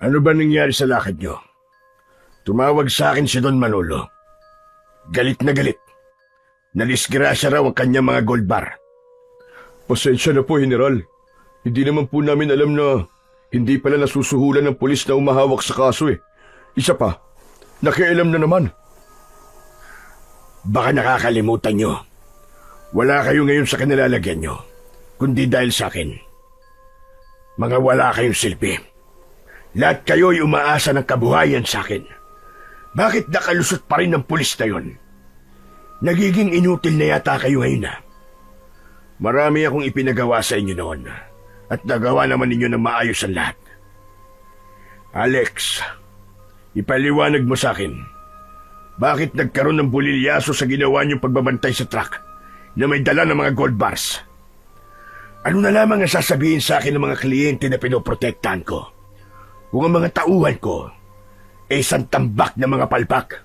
Ano ba nangyari sa lakad nyo? Tumawag sa akin si Don Manolo. Galit na galit. Nalisgrasya raw ang kanyang mga gold bar. Pasensya na po, General. Hindi naman po namin alam na hindi pala nasusuhulan ng pulis na umahawak sa kaso eh. Isa pa, nakialam na naman. Baka nakakalimutan nyo. Wala kayo ngayon sa kanilalagyan nyo, kundi dahil sa akin. Mga wala kayong silbi. Lahat kayo'y umaasa ng kabuhayan sa akin. Bakit nakalusot pa rin ng pulis na yon? Nagiging inutil na yata kayo ngayon na. Marami akong ipinagawa sa inyo noon at nagawa naman ninyo ng maayos ang lahat. Alex, ipaliwanag mo sa akin, bakit nagkaroon ng bulilyaso sa ginawa niyong pagbabantay sa truck na may dala ng mga gold bars? Ano na lamang ang sasabihin sa akin ng mga kliyente na pinoprotektahan ko kung ang mga tauhan ko ay isang tambak na mga palpak?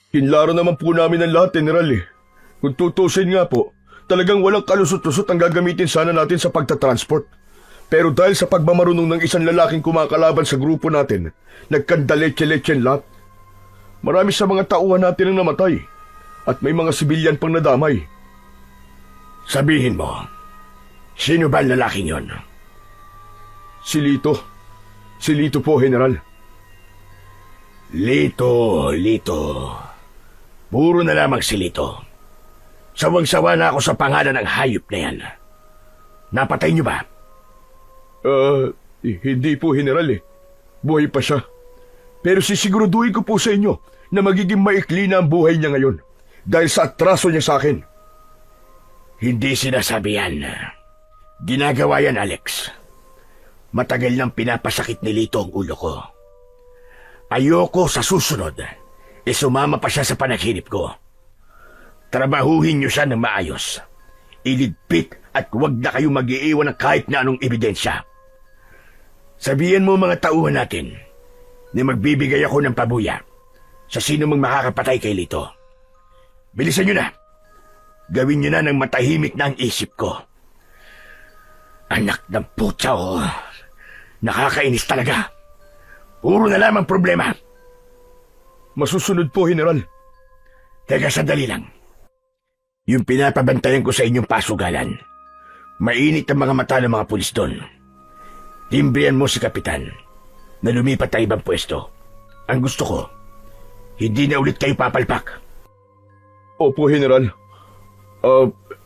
Hinlaro naman po namin ang lahat, General eh. Kung tutusin nga po, talagang walang kalusot-lusot ang gagamitin sana natin sa pagtatransport. Pero dahil sa pagmamarunong ng isang lalaking kumakalaban sa grupo natin, nagkandaletse-letsen lahat. Marami sa mga tauhan natin ang namatay at may mga sibilyan pang nadamay. Sabihin mo, sino ba ang lalaking yon? Si Lito. Si Lito po, General. Lito. Puro na lamang si Lito. Sawang-sawa na ako sa pangalan ng hayop na yan. Napatay niyo ba? Hindi po, General eh. Buhay pa siya. Pero sisiguraduhin ko po sa inyo na magiging maikli na ang buhay niya ngayon dahil sa atraso niya sa akin. Hindi sinasabi yan. Ginagawa yan, Alex. Matagal nang pinapasakit ni Lito ang ulo ko. Ayoko sa susunod, sumama pa siya sa panaginip ko. Trabahuhin niyo siya ng maayos. Iligpit at huwag na kayo mag-iiwan ng kahit na anong ebidensya. Sabihin mo mga tauhan natin na magbibigay ako ng pabuya sa sino mang makakapatay kay Lito. Bilisan niyo na. Gawin niyo na ng matahimik na ang isip ko. Anak ng putya, oh. Nakakainis talaga. Puro na lamang problema. Masusunod po, General. Teka, sandali lang. Yung pinapabantayan ko sa inyong pasugalan, mainit ang mga mata ng mga pulis doon. Timbrihan mo si Kapitan na lumipat sa ibang pwesto. Ang gusto ko, hindi na ulit kayo papalpak. Opo, General.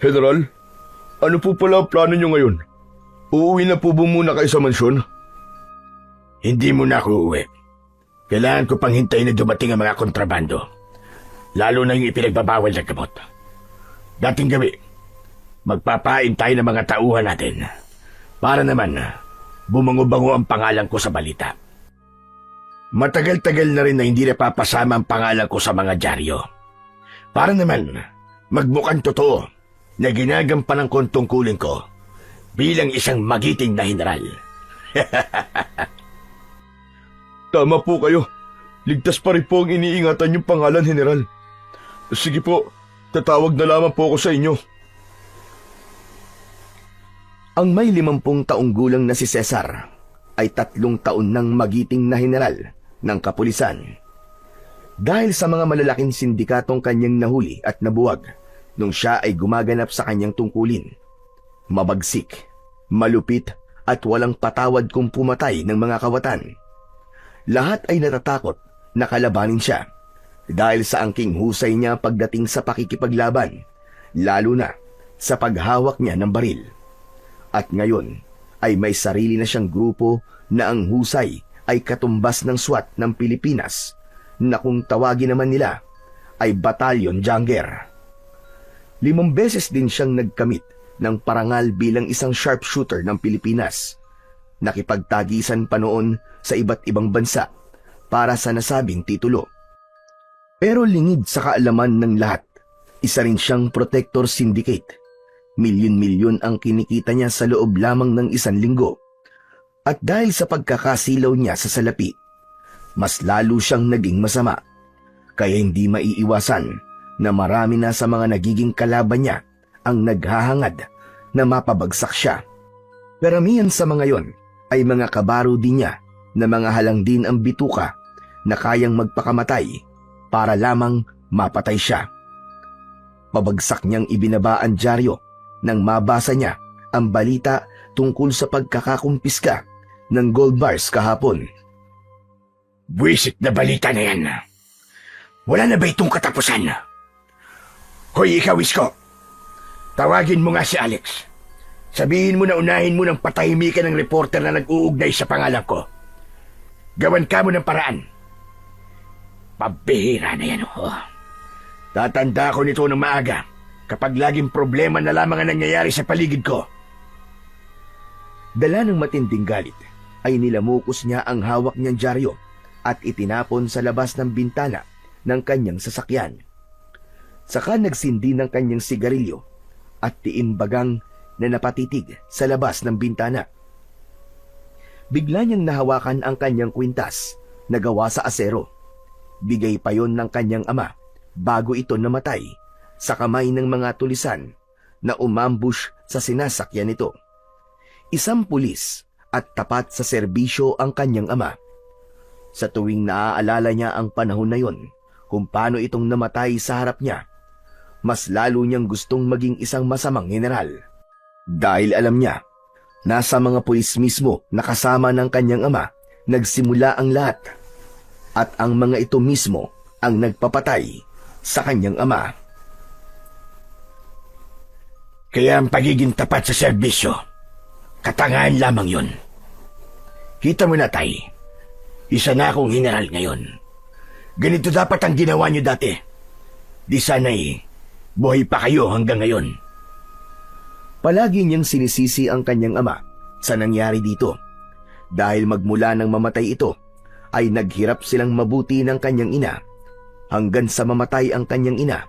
General, ano po pala ang plano niyo ngayon? Uuwi na po ba muna kayo sa mansyon? Hindi mo na ako uuwi. Kailangan ko pang hintayin na dumating ang mga kontrabando. Lalo na yung ipinagbabawal na gamot. Dating gabi, magpapain tayo ng mga tauhan natin para naman bumango-bango ang pangalan ko sa balita. Matagal-tagal na rin na hindi napapasama ang pangalan ko sa mga dyaryo. Para naman magmukhang totoo na ginagampanan ko ang tungkulin ko bilang isang magiting na general. Tama po kayo. Ligtas pa rin po ang iniingatan yung pangalan, General. Sige po, tatawag na lamang po ako sa inyo. Ang may 50 taong gulang na si Cesar ay 3 taon nang magiting na general ng kapulisan. Dahil sa mga malalaking sindikatong kanyang nahuli at nabuwag nung siya ay gumaganap sa kanyang tungkulin. Mabagsik, malupit at walang patawad kung pumatay ng mga kawatan. Lahat ay natatakot na kalabanin siya dahil sa angking husay niya pagdating sa pakikipaglaban, lalo na sa paghawak niya ng baril. At ngayon ay may sarili na siyang grupo na ang husay ay katumbas ng SWAT ng Pilipinas na kung tawagin naman nila ay Batalyon Jungler. 5 beses din siyang nagkamit ng parangal bilang isang sharpshooter ng Pilipinas. Nakipagtagisan pa noon sa iba't ibang bansa para sa nasabing titulo. Pero lingid sa kaalaman ng lahat, isa rin siyang protector syndicate. Milyon-milyon ang kinikita niya sa loob lamang ng 1 linggo. At dahil sa pagkakasilaw niya sa salapi, mas lalo siyang naging masama. Kaya hindi maiiwasan na marami na sa mga nagiging kalaban niya ang naghahangad na mapabagsak siya. Karamihan sa mga yon ay mga kabaro din niya na mga halang din ang bituka na kayang magpakamatay para lamang mapatay siya. Pabagsak niyang ibinaba ang dyaryo nang mabasa niya ang balita tungkol sa pagkakakumpiska ng gold bars kahapon. Buwisit na balita na yan. Wala na ba itong katapusan? Hoy, ikaw, Isko. Tawagin mo nga si Alex. Sabihin mo na unahin mo ng patahimikan ng reporter na nag-uugnay sa pangalan ko. Gawan ka mo ng paraan. Pabihira na yan, oh. Tatanda ko nito ng maaga kapag laging problema na lamang ang nangyayari sa paligid ko. Dala ng matinding galit ay nilamukos niya ang hawak niyang dyaryo at itinapon sa labas ng bintana ng kanyang sasakyan. Saka nagsindi ng kanyang sigarilyo at tiimbagang na napatitig sa labas ng bintana. Bigla niyang nahawakan ang kanyang kwintas na gawa sa asero. Bigay pa yon ng kanyang ama bago ito namatay sa kamay ng mga tulisan na umambush sa sinasakyan nito. Isang pulis at tapat sa serbisyo ang kanyang ama. Sa tuwing naaalala niya ang panahon na yon kung paano itong namatay sa harap niya, mas lalo niyang gustong maging isang masamang general. Dahil alam niya, nasa mga pulis mismo na kasama ng kanyang ama nagsimula ang lahat. At ang mga ito mismo ang nagpapatay sa kanyang ama. Kaya ang pagiging tapat sa serbisyo, katangahan lamang yun. Kita mo na, Tay, isa na akong general ngayon. Ganito dapat ang ginawa niyo dati. Di sana'y buhay pa kayo hanggang ngayon. Palagi niyang sinisisi ang kanyang ama sa nangyari dito. Dahil magmula nang mamatay ito, ay naghirap silang mabuti ng kanyang ina hanggang sa mamatay ang kanyang ina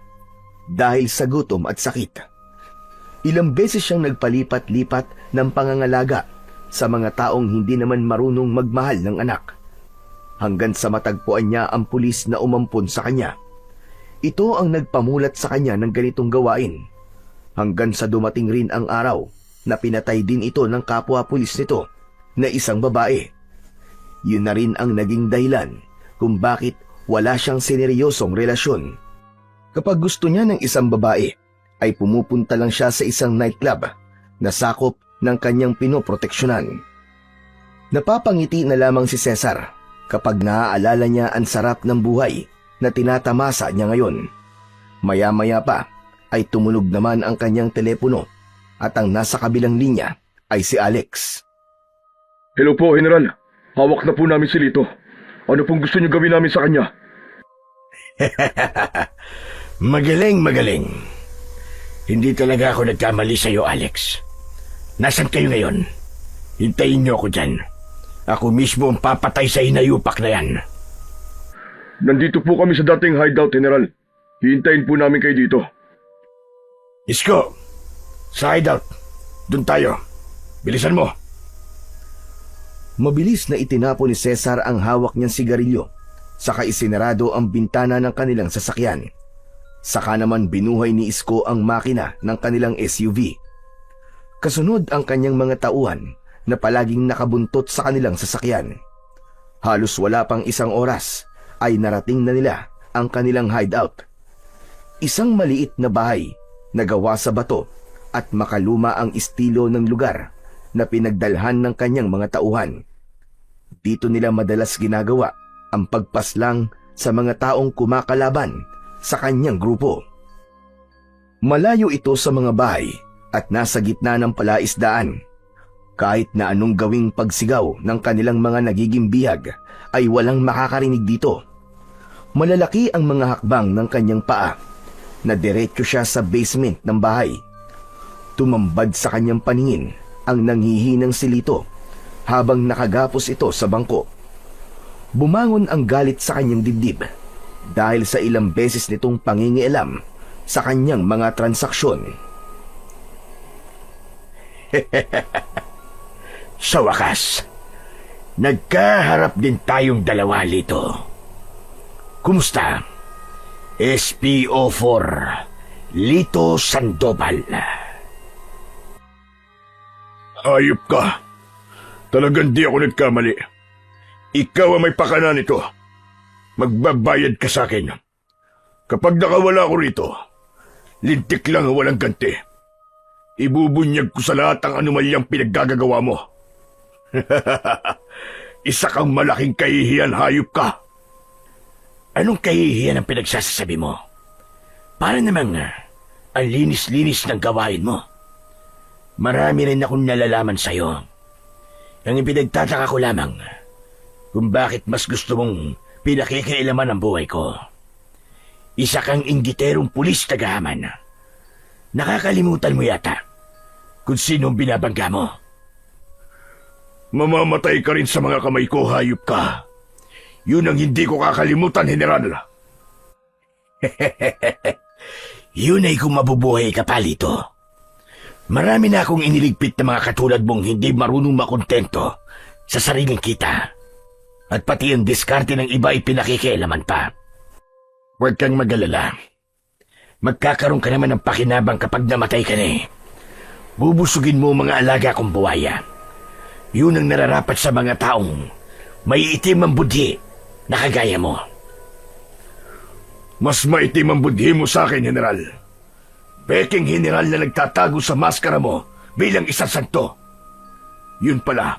dahil sa gutom at sakit. Ilang beses siyang nagpalipat-lipat ng pangangalaga sa mga taong hindi naman marunong magmahal ng anak. Hanggang sa matagpuan niya ang pulis na umampon sa kanya. Ito ang nagpamulat sa kanya ng ganitong gawain. Hanggang sa dumating rin ang araw na pinatay din ito ng kapwa-pulis nito na isang babae. Yun na rin ang naging dahilan kung bakit wala siyang seneryosong relasyon. Kapag gusto niya ng isang babae, ay pumupunta lang siya sa isang nightclub na sakop ng kanyang pinoproteksyonan. Napapangiti na lamang si Cesar kapag naaalala niya ang sarap ng buhay na tinatamasa niya ngayon. Maya-maya pa ay tumunog naman ang kanyang telepono at ang nasa kabilang linya ay si Alex. Hello po, General. Hawak na po namin si Lito. Ano pong gusto niyo gawin namin sa kanya? Magaling. Hindi talaga ako nagkamali sa'yo, Alex. Nasaan kayo ngayon? Hintayin niyo ako dyan. Ako mismo ang papatay sa inayupak na yan. Nandito po kami sa dating hideout, General. Hihintayin po namin kayo dito. Isko, sa hideout. Doon tayo. Bilisan mo. Mabilis na itinapo ni Cesar ang hawak niyang sigarilyo, saka isinarado ang bintana ng kanilang sasakyan. Saka naman binuhay ni Isko ang makina ng kanilang SUV. Kasunod ang kanyang mga tauhan na palaging nakabuntot sa kanilang sasakyan. Halos wala pang isang oras ay narating na nila ang kanilang hideout. Isang maliit na bahay na gawa sa bato at makaluma ang estilo ng lugar na pinagdalhan ng kanyang mga tauhan. Dito nila madalas ginagawa ang pagpaslang sa mga taong kumakalaban sa kanyang grupo. Malayo ito sa mga bahay at nasa gitna ng palaisdaan. Kahit na anong gawing pagsigaw ng kanilang mga nagiging bihag ay walang makakarinig dito. Malalaki ang mga hakbang ng kanyang paa na diretso siya sa basement ng bahay. Tumambad sa kanyang paningin ang nanghihinang si Lito habang nakagapos ito sa bangko. Bumangon ang galit sa kanyang dibdib dahil sa ilang beses nitong pangingialam sa kanyang mga transaksyon. Sa wakas, nagkaharap din tayong dalawa, Lito. Kumusta? SPO4, Lito Sandoval. Hayop ka. Talagang di ako nagkamali. Ikaw ang may pakana nito. Magbabayad ka sa akin. Kapag nakawala ko rito, lintik lang ang walang ganti. Ibubunyag ko sa lahat ang anumalyang pinaggagawa mo. Isa kang malaking kahihiyan, hayop ka. Anong kahihiyan ang pinagsasasabi mo? Para namang ang linis-linis ng gawain mo. Marami rin akong nalalaman sa'yo. Ang ipinagtataka ko lamang kung bakit mas gusto mong pinakikialaman ang buhay ko. Isa kang inggiterong pulis tagahaman. Nakakalimutan mo yata kung sino ang binabangga mo. Mamamatay ka rin sa mga kamay ko, hayop ka. Yun ang hindi ko kakalimutan, General. Yun ay kung mabubuhay ka pa, Lito. Marami na akong iniligpit na mga katulad mong hindi marunong makontento sa sariling kita. At pati ang diskarte ng iba ay pinakikialaman pa. Huwag kang mag-alala. Magkakaroon ka naman ng pakinabang kapag namatay ka na eh. Bubusugin mo mga alaga kong buwaya. Yun ang nararapat sa mga taong may itim ang budhi na kagaya mo. Mas maitim ang budhi mo sa akin, General. Peking general na nagtatago sa maskara mo bilang isang santo. Yun pala,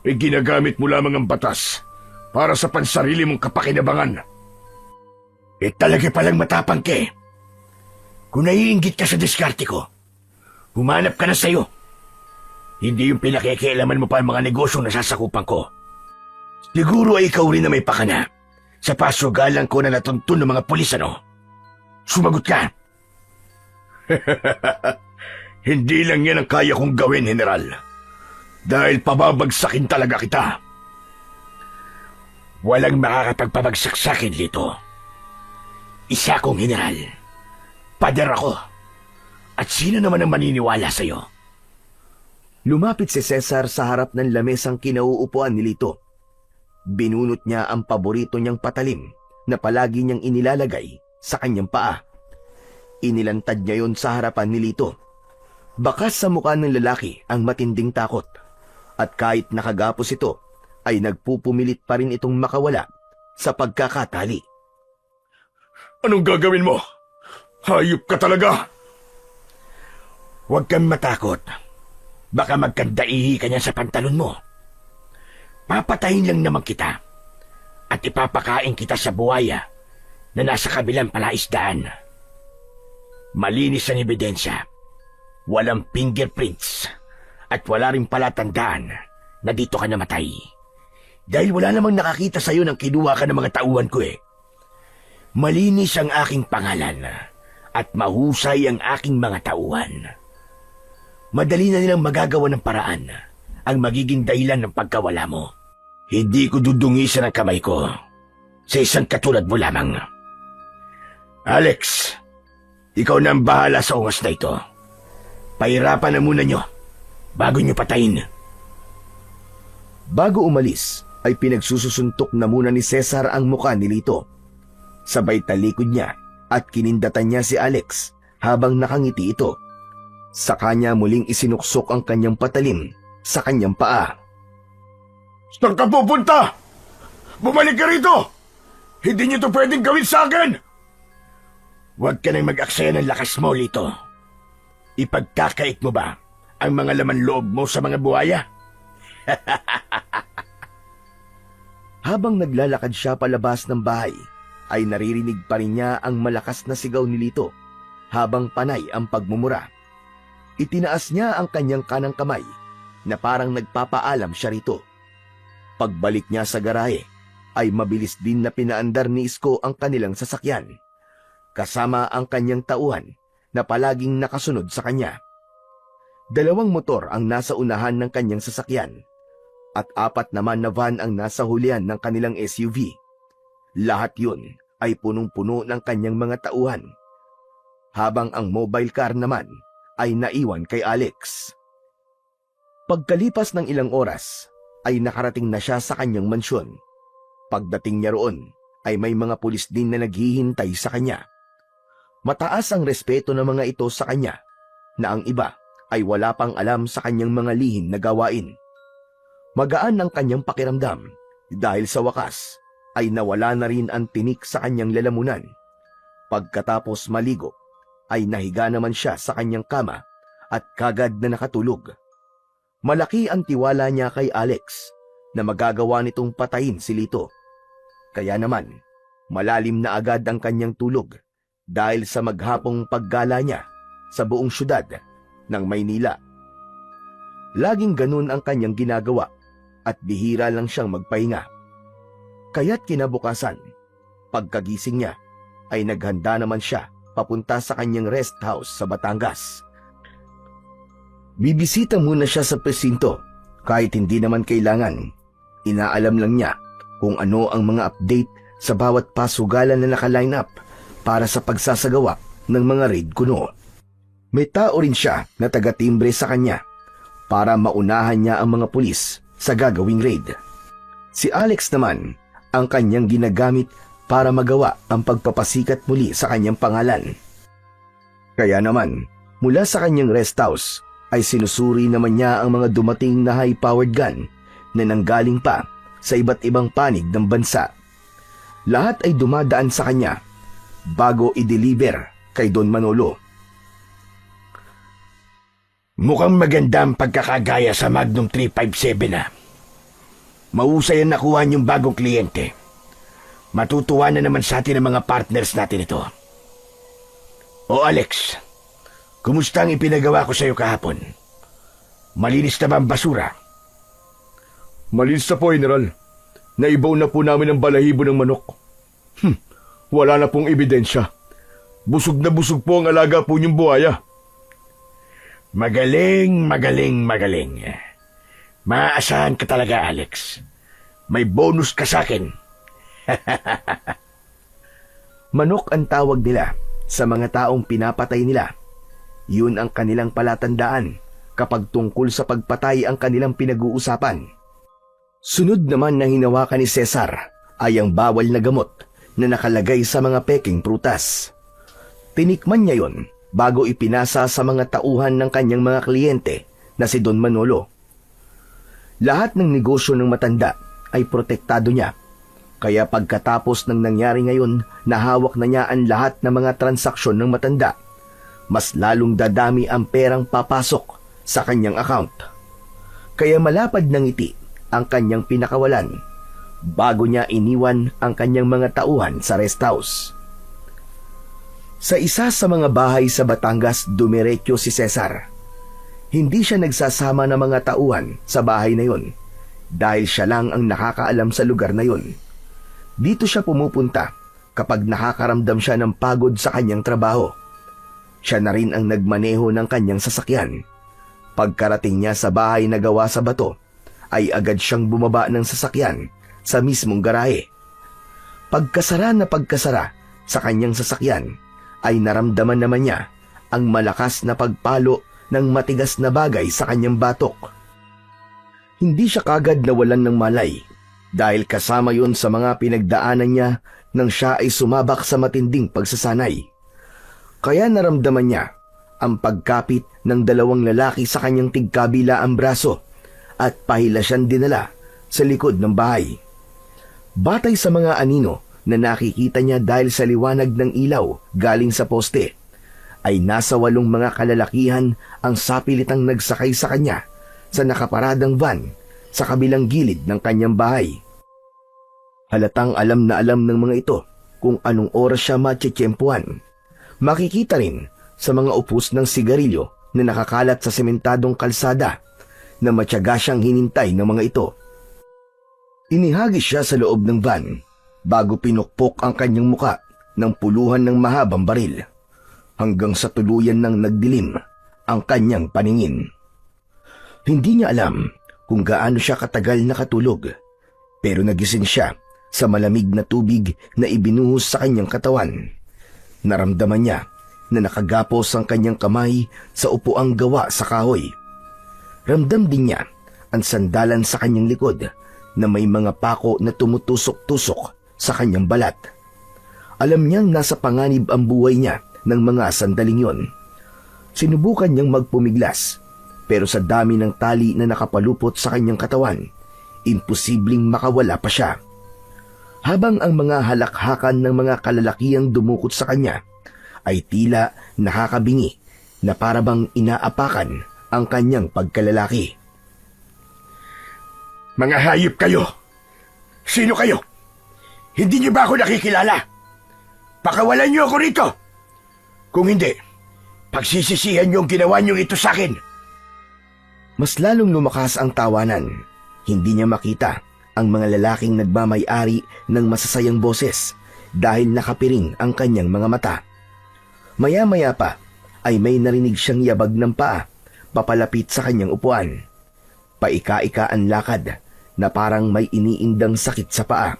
ay ginagamit mo lamang ang batas para sa pansarili mong kapakinabangan. Talaga palang matapang ka eh. Kung naiinggit ka sa diskarte ko, humanap ka na sa'yo. Hindi yung pinakikialaman mo pa ang mga negosyong nasasakupan ko. Siguro ay ikaw rin na may pakana sa pasugalan ko na natuntun ng mga pulis, ano? Sumagot ka. Hindi lang yan ang kaya kong gawin, General. Dahil pababagsakin talaga kita. Walang makakapagpabagsak sa akin, Lito. Isa akong general. Pader ako. At sino naman ang maniniwala sa'yo? Lumapit si Cesar sa harap ng lamesang kinauupuan ni Lito. Binunot niya ang paborito niyang patalim na palagi niyang inilalagay sa kanyang paa. Inilantad niya yon sa harapan ni Lito. Bakas sa mukha ng lalaki ang matinding takot. At kahit nakagapos ito, ay nagpupumilit pa rin itong makawala sa pagkakatali. Anong gagawin mo? Hayop ka talaga! Huwag kang matakot. Baka magkandaihi ka niya sa pantalon mo. Papatayin lang naman kita at ipapakain kita sa buwaya na nasa kabilang palaisdaan. Malinis ang ebidensya. Walang fingerprints at wala rin palatandaan na dito ka namatay. Dahil wala namang nakakita sa'yo nang kinuha ka ng mga tauhan ko eh. Malinis ang aking pangalan at mahusay ang aking mga tauhan. Madali na nilang magagawa ng paraan ang magiging dahilan ng pagkawala mo. Hindi ko dudungisan ang kamay ko sa isang katulad mo lamang. Alex, ikaw na ang bahala sa ungas na ito. Pahirapan na muna nyo bago nyo patayin. Bago umalis, ay pinagsususuntok na muna ni Cesar ang muka ni Lito. Sabay talikod niya at kinindatan niya si Alex habang nakangiti ito. Sa kanya muling isinuksok ang kanyang patalim sa kanyang paa. Saan ka pupunta? Bumalik ka rito! Hindi niyo to pwedeng gawin sa akin! Huwag ka nang mag-aksaya ng lakas mo, Lito. Ipagkakait mo ba ang mga laman loob mo sa mga buhaya? Habang naglalakad siya palabas ng bahay, ay naririnig pa rin niya ang malakas na sigaw ni Lito habang panay ang pagmumura. Itinaas niya ang kanyang kanang kamay na parang nagpapaalam siya rito. Pagbalik niya sa garahe, ay mabilis din na pinaandar ni Isko ang kanilang sasakyan, kasama ang kanyang tauhan na palaging nakasunod sa kanya. 2 motor ang nasa unahan ng kanyang sasakyan at 4 naman na van ang nasa hulihan ng kanilang SUV. Lahat yun ay punong-puno ng kanyang mga tauhan, habang ang mobile car naman ay naiwan kay Alex. Pagkalipas ng ilang oras, ay nakarating na siya sa kanyang mansyon. Pagdating niya roon, ay may mga pulis din na naghihintay sa kanya. Mataas ang respeto ng mga ito sa kanya, na ang iba ay wala pang alam sa kanyang mga lihim na gawain. Magaan ang kanyang pakiramdam Dahil sa wakas ay nawala na rin ang tinik sa kanyang lalamunan. Pagkatapos maligo ay nahiga naman siya sa kanyang kama at kagad na nakatulog. Malaki ang tiwala niya kay Alex na magagawa nitong patayin si Lito. Kaya naman, malalim na agad ang kanyang tulog dahil sa maghapong paggala niya sa buong syudad ng Maynila. Laging ganun ang kanyang ginagawa at bihira lang siyang magpahinga. Kaya't kinabukasan, pagkagising niya ay naghanda naman siya papunta sa kanyang rest house sa Batangas. Bibisita muna siya sa presinto kahit hindi naman kailangan. Inaalam lang niya kung ano ang mga update sa bawat pasugalan na naka-line up para sa pagsasagawa ng mga raid kuno. May tao rin siya na taga-timbre sa kanya para maunahan niya ang mga pulis sa gagawing raid. Si Alex naman ang kanyang ginagamit para magawa ang pagpapasikat muli sa kanyang pangalan. Kaya naman, mula sa kanyang rest house ay sinusuri naman niya ang mga dumating na high-powered gun na nanggaling pa sa iba't ibang panig ng bansa. Lahat ay dumadaan sa kanya bago i-deliver kay Don Manolo. Mukhang maganda ang pagkakagaya sa Magnum 357 na. Mahusay ang nakuha niyong bagong kliyente. Matutuwa na naman sa atin ang mga partners natin ito. O Alex, kumusta ang ipinagawa ko sa iyo kahapon? Malinis na ba ang basura? Malinis na po, General. Naibaw na po namin ang balahibo ng manok. Wala na pong ebidensya. Busog na busog po ang alaga po niyong buhaya. Magaling, magaling, magaling. Maaasahan ka talaga, Alex. May bonus ka sa akin. Manok ang tawag nila sa mga taong pinapatay nila. Yun ang kanilang palatandaan kapag tungkol sa pagpatay ang kanilang pinag-uusapan. Sunod naman na hinawakan ni Cesar ay ang bawal na gamot na nakalagay sa mga peking prutas. Tinikman niya yon bago ipinasa sa mga tauhan ng kanyang mga kliyente na si Don Manolo. Lahat ng negosyo ng matanda ay protektado niya. Kaya pagkatapos ng nangyari ngayon, nahawak na niya ang lahat ng mga transaksyon ng matanda. Mas lalong dadami ang perang papasok sa kanyang account. Kaya malapad ng ngiti ang kanyang pinakawalan bago niya iniwan ang kanyang mga tauhan sa rest house. Sa isa sa mga bahay sa Batangas, dumiretso si Cesar. Hindi siya nagsasama ng mga tauhan sa bahay na yon dahil siya lang ang nakakaalam sa lugar na yon. Dito siya pumupunta kapag nakakaramdam siya ng pagod sa kanyang trabaho. Siya na rin ang nagmaneho ng kanyang sasakyan. Pagkarating niya sa bahay na gawa sa bato, ay agad siyang bumaba ng sasakyan sa mismong garahe. Pagkasara sa kanyang sasakyan, ay naramdaman naman niya ang malakas na pagpalo ng matigas na bagay sa kanyang batok. Hindi siya kagad nawalan ng malay dahil kasama yun sa mga pinagdaanan niya nang siya ay sumabak sa matinding pagsasanay. Kaya naramdaman niya ang pagkapit ng dalawang lalaki sa kanyang tigkabila ang braso at pahila siyang dinala sa likod ng bahay. Batay sa mga anino na nakikita niya dahil sa liwanag ng ilaw galing sa poste, ay nasa 8 mga kalalakihan ang sapilitang nagsakay sa kanya sa nakaparadang van sa kabilang gilid ng kanyang bahay. Halatang alam na alam ng mga ito kung anong oras siya matsyempuhan. Makikita rin sa mga upos ng sigarilyo na nakakalat sa sementadong kalsada na matyaga siyang hinintay ng mga ito. Inihagis siya sa loob ng van bago pinukpok ang kanyang muka ng puluhan ng mahabang baril hanggang sa tuluyan ng nagdilim ang kanyang paningin. Hindi niya alam kung gaano siya katagal nakatulog, pero nagising siya sa malamig na tubig na ibinuhos sa kanyang katawan. Naramdaman niya na nakagapos ang kanyang kamay sa upuang gawa sa kahoy. Ramdam din niya ang sandalan sa kanyang likod na may mga pako na tumutusok-tusok sa kanyang balat. Alam niyang nasa panganib ang buhay niya ng mga sandaling yon. Sinubukan niyang magpumiglas, pero sa dami ng tali na nakapalupot sa kanyang katawan, imposibleng makawala pa siya. Habang ang mga halakhakan ng mga kalalakihang dumukot sa kanya ay tila nakakabingi na parabang inaapakan ang kanyang pagkalalaki. Mga hayop kayo! Sino kayo? Hindi niyo ba ako nakikilala? Pakawalan niyo ako rito! Kung hindi, pagsisisihan niyo ang ginawa niyo ito sa akin. Mas lalong lumakas ang tawanan. Hindi niya makita ang mga lalaking nagmamay-ari ng masasayang boses dahil nakapiring ang kanyang mga mata. Maya-maya pa ay may narinig siyang yabag ng paa papalapit sa kanyang upuan. Paika-ika ang lakad na parang may iniindang sakit sa paa.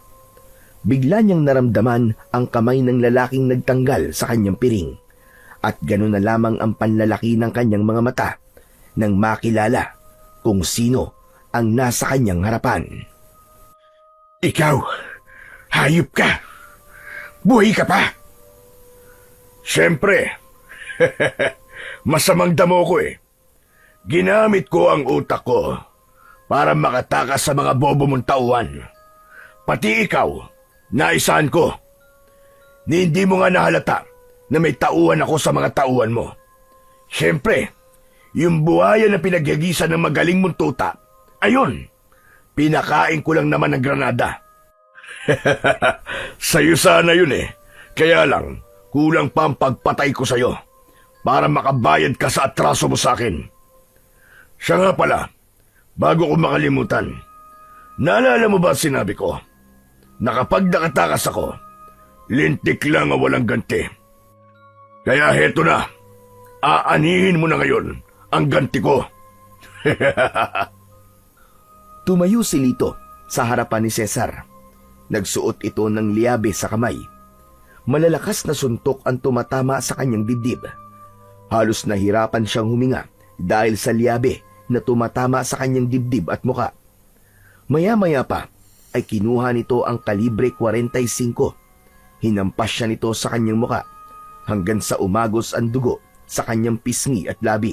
Bigla niyang naramdaman ang kamay ng lalaking nagtanggal sa kanyang piring at gano'n na lamang ang panlalaki ng kanyang mga mata nang makilala kung sino ang nasa kanyang harapan. Ikaw, hayop ka! Buhay ka pa! Siyempre, masamang damo ko eh. Ginamit ko ang utak ko para makatakas sa mga bobo mong tauhan. Pati ikaw, naisahan ko. Ni hindi mo nga nahalata na may tauhan ako sa mga tauhan mo. Siyempre, yung buhaya na pinaghagisan ng magaling mong tuta, ayun, pinakain ko lang naman ng granada. Sa'yo sana yun eh. Kaya lang, kulang pa ang pagpatay ko sa'yo para makabayad ka sa atraso mo sa akin. Siya nga pala, bago ko makalimutan, naalala mo ba sinabi ko na kapag nakatakas ako, lintik lang ang walang ganti. Kaya heto na, aanihin mo na ngayon ang ganti ko. Tumayo si Lito sa harapan ni Cesar. Nagsuot ito ng liyabe sa kamay. Malalakas na suntok ang tumatama sa kanyang dibdib. Halos nahirapan siyang huminga dahil sa liyabe na tumatama sa kanyang dibdib at muka. Maya-maya pa ay kinuha nito ang kalibre 45. Hinampas siya nito sa kanyang muka hanggang sa umagos ang dugo sa kanyang pisngi at labi.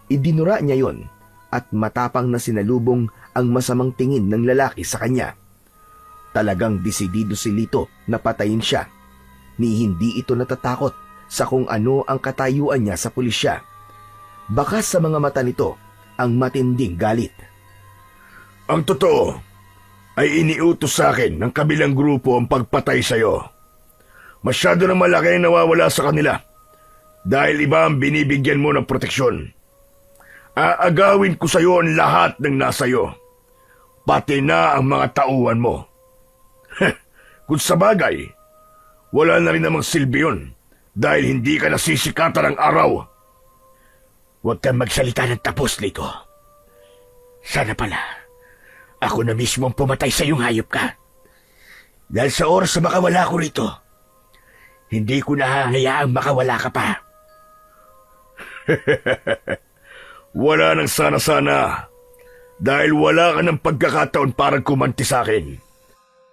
Idinura niya yon at matapang na sinalubong ang masamang tingin ng lalaki sa kanya. Talagang desidido si Lito na patayin siya. Ni hindi ito natatakot sa kung ano ang katayuan niya sa pulisya. Baka sa mga mata nito ang matinding galit. Ang totoo ay iniutos sa akin ng kabilang grupo ang pagpatay sa'yo. Masyado na malaki ang nawawala sa kanila dahil iba ang binibigyan mo ng proteksyon. Aagawin ko sa'yo ang lahat ng nasa'yo, pati na ang mga tauhan mo. Kung sa bagay, wala na rin namang silbi yun dahil hindi ka nasisikatan ng araw. Huwag kang magsalita ng tapos, Lito. Sana pala, ako na mismo ang pumatay sa iyong hayop ka. Dahil sa oras na makawala ko rito, hindi ko nahahayaang makawala ka pa. Wala nang sana-sana dahil wala ka ng pagkakataon para kumanti sa akin.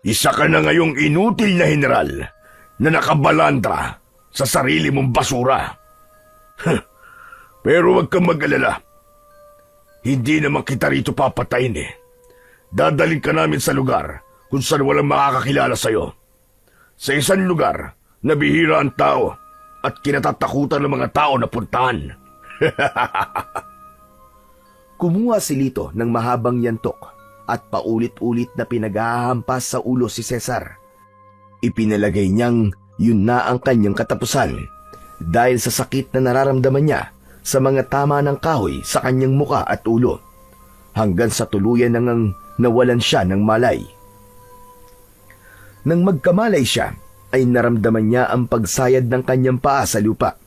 Isa ka na ngayong inutil na general na nakabalandra sa sarili mong basura. Pero huwag kang mag-alala. Hindi naman kita rito papatayin eh. Dadalhin ka namin sa lugar kung saan walang makakakilala sa'yo. Sa isang lugar na bihira ang tao at kinatatakutan ng mga tao na puntahan. Kumuha si Lito ng mahabang yantok at paulit-ulit na pinaghahampas sa ulo si Cesar. Ipinalagay niyang yun na ang kanyang katapusan dahil sa sakit na nararamdaman niya sa mga tama ng kahoy sa kanyang muka at ulo hanggang sa tuluyan nang nawalan siya ng malay. Nang magkamalay siya, ay naramdaman niya ang pagsayad ng kanyang paa sa lupa.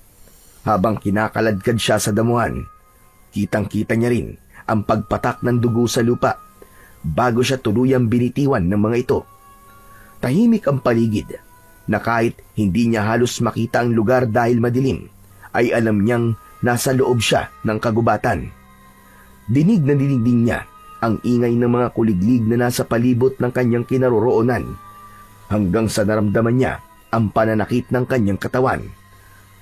Habang kinakaladkad siya sa damuhan, kitang-kita niya rin ang pagpatak ng dugo sa lupa bago siya tuluyang binitiwan ng mga ito. Tahimik ang paligid na kahit hindi niya halos makita ang lugar dahil madilim, ay alam niyang nasa loob siya ng kagubatan. Dinig na dinig din niya ang ingay ng mga kuliglig na nasa palibot ng kanyang kinaroroonan hanggang sa naramdaman niya ang pananakit ng kanyang katawan.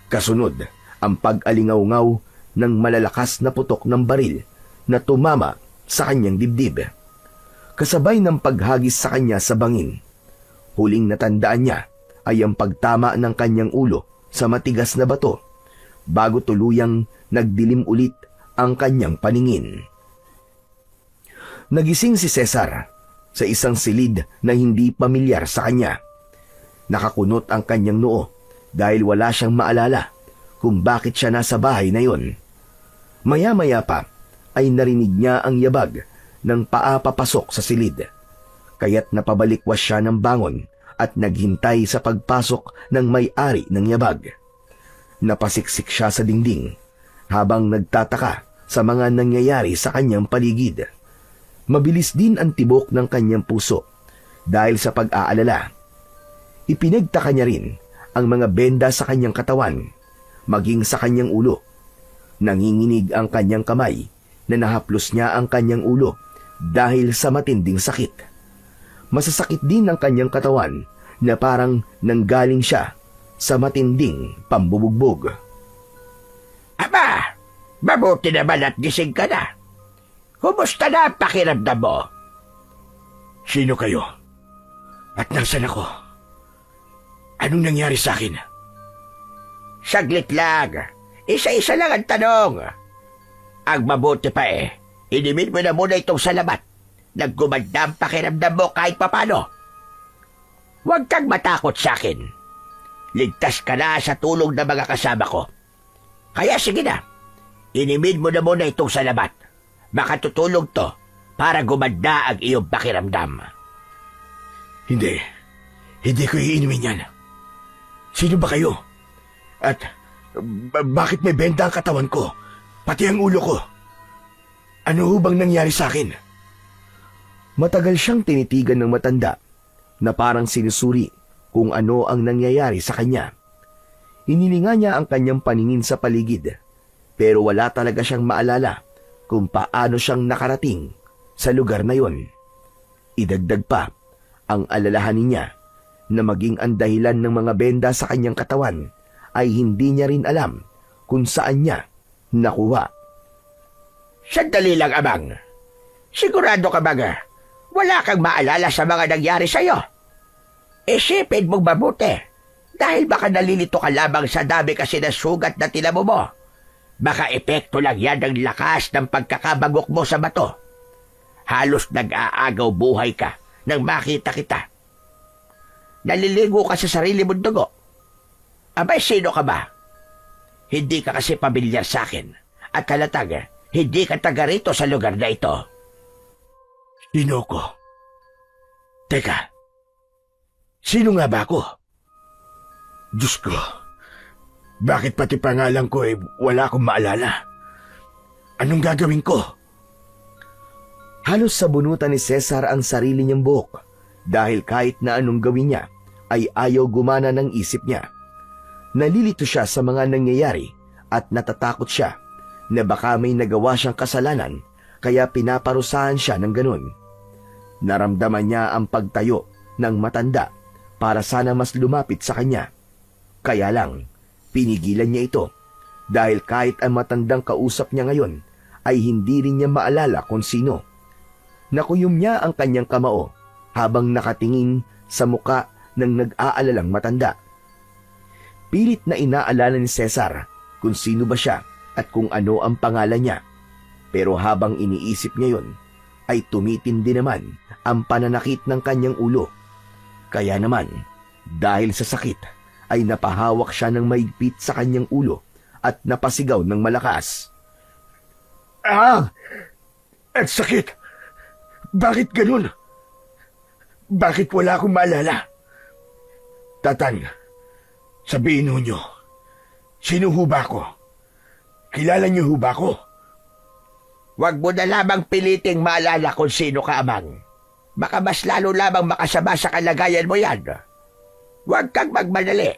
Kasunod, ang pag-alingaw-ngaw ng malalakas na putok ng baril na tumama sa kanyang dibdib. kasabay ng paghagis sa kanya sa bangin. Huling natandaan niya ay ang pagtama ng kanyang ulo sa matigas na bato bago tuluyang nagdilim ulit ang kanyang paningin. Nagising si Cesar sa isang silid na hindi pamilyar sa kanya. Nakakunot ang kanyang noo dahil wala siyang maalala kung bakit siya nasa bahay na yon. Maya-maya pa ay narinig niya ang yabag ng paa papasok sa silid. Kaya't napabalikwas siya ng bangon at naghintay sa pagpasok ng may-ari ng yabag. Napasiksik siya sa dingding habang nagtataka sa mga nangyayari sa kanyang paligid. Mabilis din ang tibok ng kanyang puso dahil sa pag-aalala. Ipinagtaka niya rin ang mga benda sa kanyang katawan, maging sa kanyang ulo. Nanginginig ang kanyang kamay na nahaplos niya ang kanyang ulo dahil sa matinding sakit. Masasakit din ang kanyang katawan na parang nanggaling siya sa matinding pambubugbog. Aba, mabuti naman at gising ka na. Kumusta na ang pakiramdam mo? Sino kayo? At nasaan ako? Anong nangyari sa akin? Saglit lang. Isa-isa lang ang tanong. Ang mabuti pa inimin mo na muna itong salabat. Naggumanda ang pakiramdam mo kahit papano. Huwag kang matakot sa akin. Ligtas ka na sa tulong ng mga kasama ko. Kaya sige na, inimin mo na muna itong salabat. Makatutulong to para gumanda ang iyong pakiramdam. Hindi ko iinumin yan. Sino ba kayo? At bakit may benda ang katawan ko? Pati ang ulo ko. Ano bang nangyari sa akin? Matagal siyang tinitigan ng matanda na parang sinusuri kung ano ang nangyayari sa kanya. Inilinga niya ang kanyang paningin sa paligid pero wala talaga siyang maalala kung paano siyang nakarating sa lugar na yon. Idagdag pa ang alalahanin niya na maging ang dahilan ng mga benda sa kanyang katawan ay hindi niya rin alam kung saan niya nakuha. Sandali lang, Amang. Sigurado ka ba wala kang maalala sa mga nangyari sa'yo? Isipin mong mabuti dahil baka nalilito ka lamang sa dami kasi ng sugat na tinamo mo. Baka epekto lang yan ng lakas ng pagkakabagok mo sa bato. Halos nag-aagaw buhay ka nang makita kita. Naliligo ka sa sarili mong dugo. Abay, sino ka ba? Hindi ka kasi pamilyar sa akin at halatang hindi ka taga rito sa lugar na ito. Sino ko? Teka, sino nga ba ako? Diyos ko, bakit pati pangalan ko wala akong maalala? Anong gagawin ko? Halos sabunutan ni Cesar ang sarili niyang buhok dahil kahit na anong gawin niya ay ayaw gumana ng isip niya. Nalilito siya sa mga nangyayari at natatakot siya na baka may nagawa siyang kasalanan kaya pinaparusahan siya ng ganun. Naramdaman niya ang pagtayo ng matanda para sana mas lumapit sa kanya. Kaya lang, pinigilan niya ito dahil kahit ang matandang kausap niya ngayon ay hindi rin niya maalala kung sino. Nakuyom niya ang kanyang kamao habang nakatingin sa muka ng nag-aalalang matanda. Pilit na inaalala ni Cesar kung sino ba siya at kung ano ang pangalan niya. Pero habang iniisip niya yon, ay tumitindi naman ang pananakit ng kanyang ulo. Kaya naman, dahil sa sakit, ay napahawak siya ng maigpit sa kanyang ulo at napasigaw ng malakas. Ah! At sakit! Bakit ganun? Bakit wala akong maalala? Tatang, sabihin ho nyo, sino ho ba ako? Kilala nyo ho ba ako? Huwag mo na lamang piliting maalala kung sino ka, Amang. Baka mas lalo lamang makasama sa kalagayan mo yan. Huwag kang magmadali.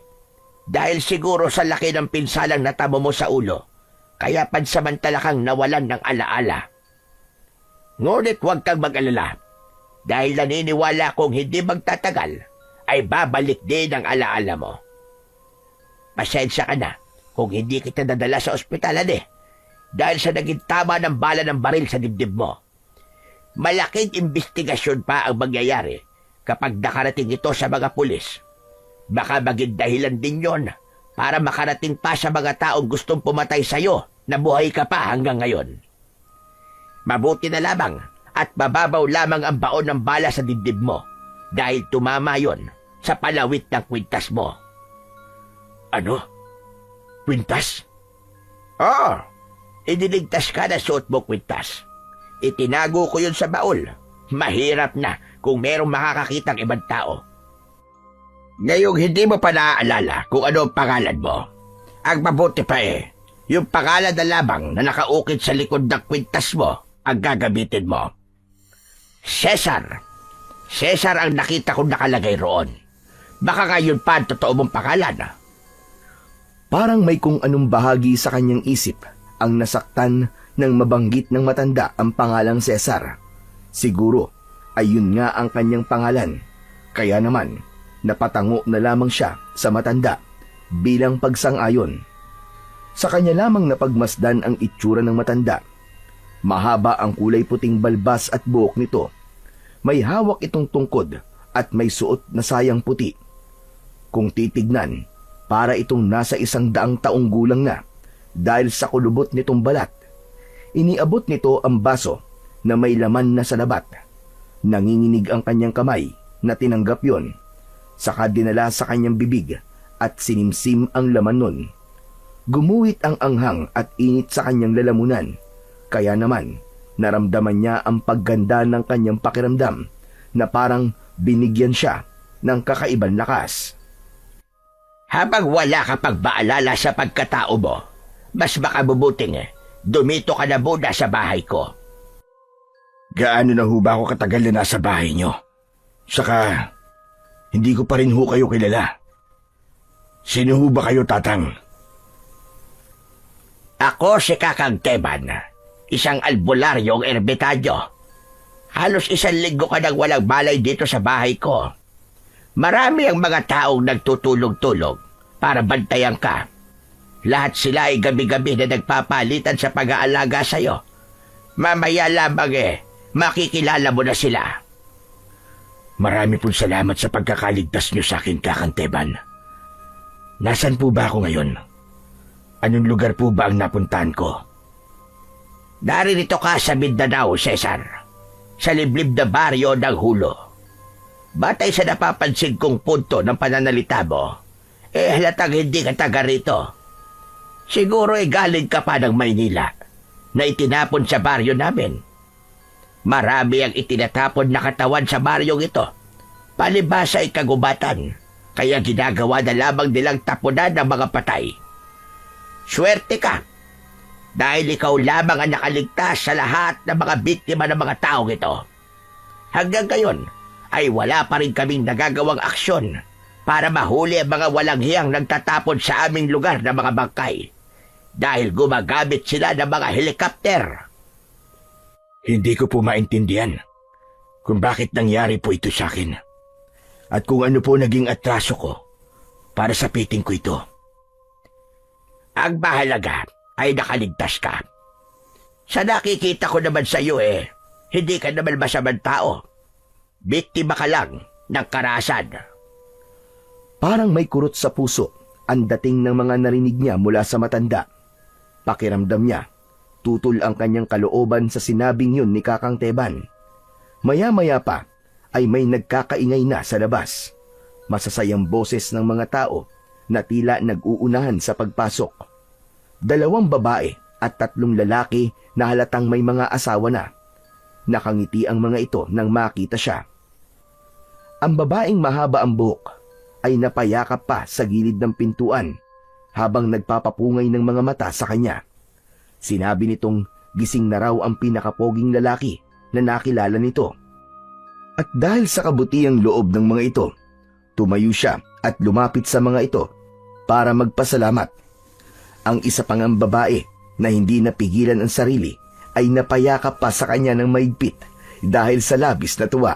Dahil siguro sa laki ng pinsalang natamo mo sa ulo, kaya pansamantala kang nawalan ng alaala. Ngunit huwag kang mag-alala. Dahil naniniwala kong hindi magtatagal, ay babalik din ang alaala mo. Pasensya ka na kung hindi kita dadala sa ospitalan dahil sa naging tama ng bala ng baril sa dibdib mo. Malaking investigasyon pa ang mangyayari kapag nakarating ito sa mga pulis. Baka maging dahilan din yon para makarating pa sa mga taong gustong pumatay sa'yo na buhay ka pa hanggang ngayon. Mabuti na lamang at mababaw lamang ang baon ng bala sa dibdib mo dahil tumama yon sa palawit ng kwintas mo. Ano? Kwintas? Oo. Iniligtas ka na suot mo kwintas. Itinago ko yun sa baul. Mahirap na kung merong makakakitang ibang tao. Ngayong hindi mo pa naaalala kung ano ang pangalan mo. Ang mabuti pa yung pangalan na lamang na nakaukit sa likod ng kwintas mo ang gagamitin mo. Cesar. Cesar ang nakita kong nakalagay roon. Baka ngayon pa ang totoo mong pangalan. Parang may kung anong bahagi sa kanyang isip ang nasaktan nang mabanggit ng matanda ang pangalang Cesar. Siguro ay yun nga ang kanyang pangalan. Kaya naman, napatango na lamang siya sa matanda bilang pagsang-ayon. Sa kanya lamang napagmasdan ang itsura ng matanda. Mahaba ang kulay puting balbas at buhok nito. May hawak itong tungkod at may suot na sayang puti. Kung titignan, para itong nasa 100 taong gulang na dahil sa kulubot nitong balat. Iniabot nito ang baso na may laman na sa labat. Nanginginig ang kanyang kamay na tinanggap yon. Saka dinala sa kanyang bibig at sinimsim ang laman nun. Gumuhit ang anghang at init sa kanyang lalamunan. Kaya naman, naramdaman niya ang pagganda ng kanyang pakiramdam na parang binigyan siya ng kakaibang lakas. Habang wala ka pagbaalala sa pagkatao mo, mas makabubuting dumito ka na muna sa bahay ko. Gaano na ho ba ako katagal na nasa bahay nyo? Saka, hindi ko pa rin ho kayo kilala. Sino ho ba kayo, Tatang? Ako si Kakang Teban, isang albularyong ermitanyo. Halos 1 linggo ka nang walang balay dito sa bahay ko. Marami ang mga taong nagtutulog-tulog para bantayan ka. Lahat sila ay gabi-gabi na nagpapalitan sa pag-aalaga sa'yo. Mamaya lamang makikilala mo na sila. Marami pong salamat sa pagkakaligtas nyo sa akin, Kakang Teban. Nasaan po ba ako ngayon? Anong lugar po ba ang napuntahan ko? Naririto ka sa Mindanao, Cesar. Sa liblib na baryo ng Hulo. Batay sa napapansin kong punto ng pananalita mo, halatang hindi ka taga rito. Siguro galing ka pa ng Maynila na itinapon sa baryo namin. Marami ang itinatapon na katawan sa baryong ito. Palibhasa ay kagubatan, kaya ginagawa na lamang nilang tapunan ng mga patay. Swerte ka, dahil ikaw lamang ang nakaligtas sa lahat ng mga biktima ng mga taong ito. Hanggang ngayon ay wala pa rin kaming nagagawang aksyon para mahuli ang mga walang hiyang nagtatapon sa aming lugar ng mga bangkay dahil gumagamit sila ng mga helikopter. Hindi ko po maintindihan kung bakit nangyari po ito sa akin at kung ano po naging atraso ko para sapitin ko ito. Ang mahalaga ay nakaligtas ka. Sa nakikita ko naman sa iyo hindi ka naman masamang tao. Biktima ka lang ng karahasan. Parang may kurot sa puso ang dating ng mga narinig niya mula sa matanda. Pakiramdam niya, tutol ang kanyang kalooban sa sinabing yun ni Kakang Teban. Maya-maya pa ay may nagkakaingay na sa labas. Masasayang boses ng mga tao na tila nag-uunahan sa pagpasok. 2 babae at 3 lalaki na halatang may mga asawa na. Nakangiti ang mga ito nang makita siya. Ang babaeng mahaba ang buhok ay napayakap pa sa gilid ng pintuan habang nagpapapungay ng mga mata sa kanya. Sinabi nitong gising na raw ang pinakapoging lalaki na nakilala nito. At dahil sa kabutiang loob ng mga ito, tumayo siya at lumapit sa mga ito para magpasalamat. Ang isa pang ang babae na hindi napigilan ang sarili ay napayakap pa sa kanya ng maigpit dahil sa labis na tuwa.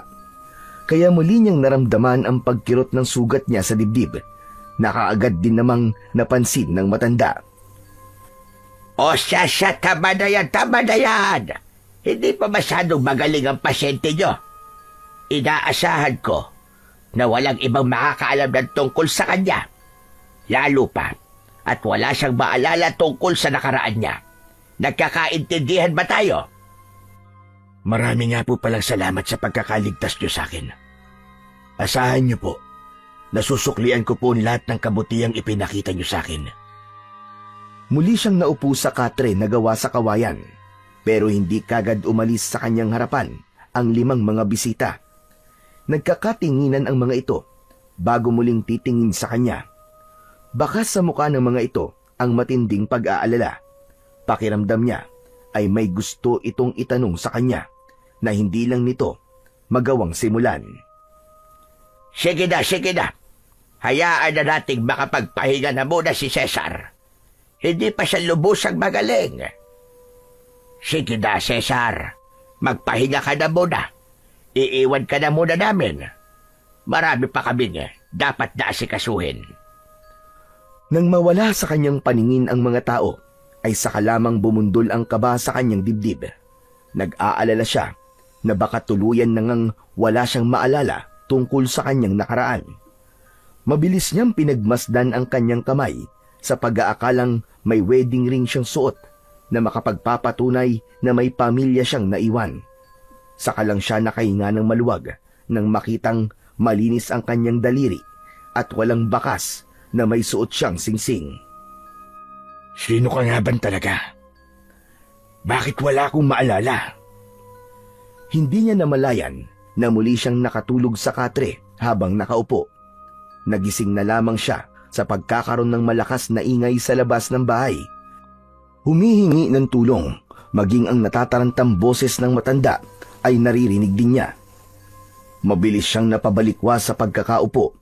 Kaya muli niyang naramdaman ang pagkirot ng sugat niya sa dibdib na kaagad din namang napansin ng matanda. O siya, tama na yan. Hindi pa masyadong magaling ang pasyente nyo. Inaasahan ko na walang ibang makakaalam ng tungkol sa kanya. Lalo pa, at wala siyang maalala tungkol sa nakaraan niya. Nagkakaintindihan ba tayo? Marami nga po palang salamat sa pagkakaligtas niyo sa akin. Asahan niyo po, nasusuklian ko po ang lahat ng kabutihang ipinakita niyo sa akin. Muli siyang naupo sa katre na gawa sa kawayan, pero hindi kagad umalis sa kanyang harapan ang 5 mga bisita. Nagkakatinginan ang mga ito bago muling titingin sa kanya. Baka sa mukha ng mga ito ang matinding pag-aalala. Pakiramdam niya ay may gusto itong itanong sa kanya na hindi lang nito magawang simulan. Sige na, sige na. Hayaan na nating makapagpahinga na muna si Cesar. Hindi pa siya lubusang magaling. Sige na, Cesar. Magpahinga ka na muna. Iiwan ka na muna namin. Marami pa kaming dapat na asikasuhin. Nang mawala sa kanyang paningin ang mga tao, ay saka lamang bumundol ang kaba sa kanyang dibdib. Nag-aalala siya na baka tuluyan nang wala siyang maalala tungkol sa kanyang nakaraan. Mabilis niyang pinagmasdan ang kanyang kamay sa pag-aakalang may wedding ring siyang suot na makapagpapatunay na may pamilya siyang naiwan. Saka lang siya nakahinga ng maluwag nang makitang malinis ang kanyang daliri at walang bakas na may suot siyang singsing. Sino ka nga ba talaga? Bakit wala akong maalala? Hindi niya namalayan na muli siyang nakatulog sa katre habang nakaupo. Nagising na lamang siya sa pagkakaroon ng malakas na ingay sa labas ng bahay. Humihingi ng tulong, maging ang natatarantang boses ng matanda ay naririnig din niya. Mabilis siyang napabalikwas sa pagkakaupo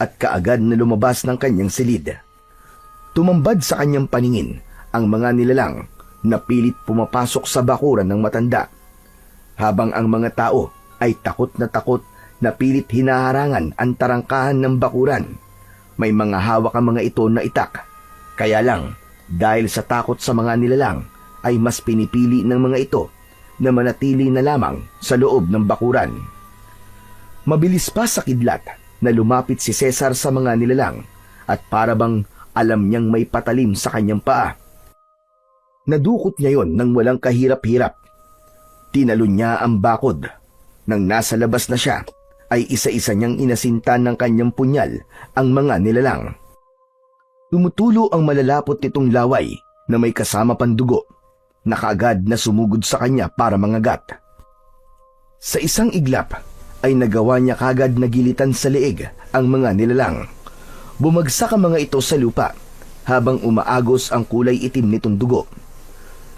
at kaagad na lumabas ng kanyang silid. Tumambad sa kanyang paningin ang mga nilalang na pilit pumapasok sa bakuran ng matanda, habang ang mga tao ay takot na pilit hinaharangan ang tarangkahan ng bakuran. May mga hawak ang mga ito na itak, kaya lang dahil sa takot sa mga nilalang ay mas pinipili ng mga ito na manatili na lamang sa loob ng bakuran. Mabilis pa sa kidlat na lumapit si Cesar sa mga nilalang at para bang alam niyang may patalim sa kanyang paa. Nadukot niya yon nang walang kahirap-hirap. Tinalon niya ang bakod. Nang nasa labas na siya, ay isa-isa niyang inasintan ng kanyang punyal ang mga nilalang. Tumutulo ang malalapot nitong laway na may kasama pandugo, na kaagad na sumugod sa kanya para mangagat. Sa isang iglap, ay nagawa niya kagad na gilitan sa leeg ang mga nilalang. Bumagsak ang mga ito sa lupa habang umaagos ang kulay itim nitong dugo.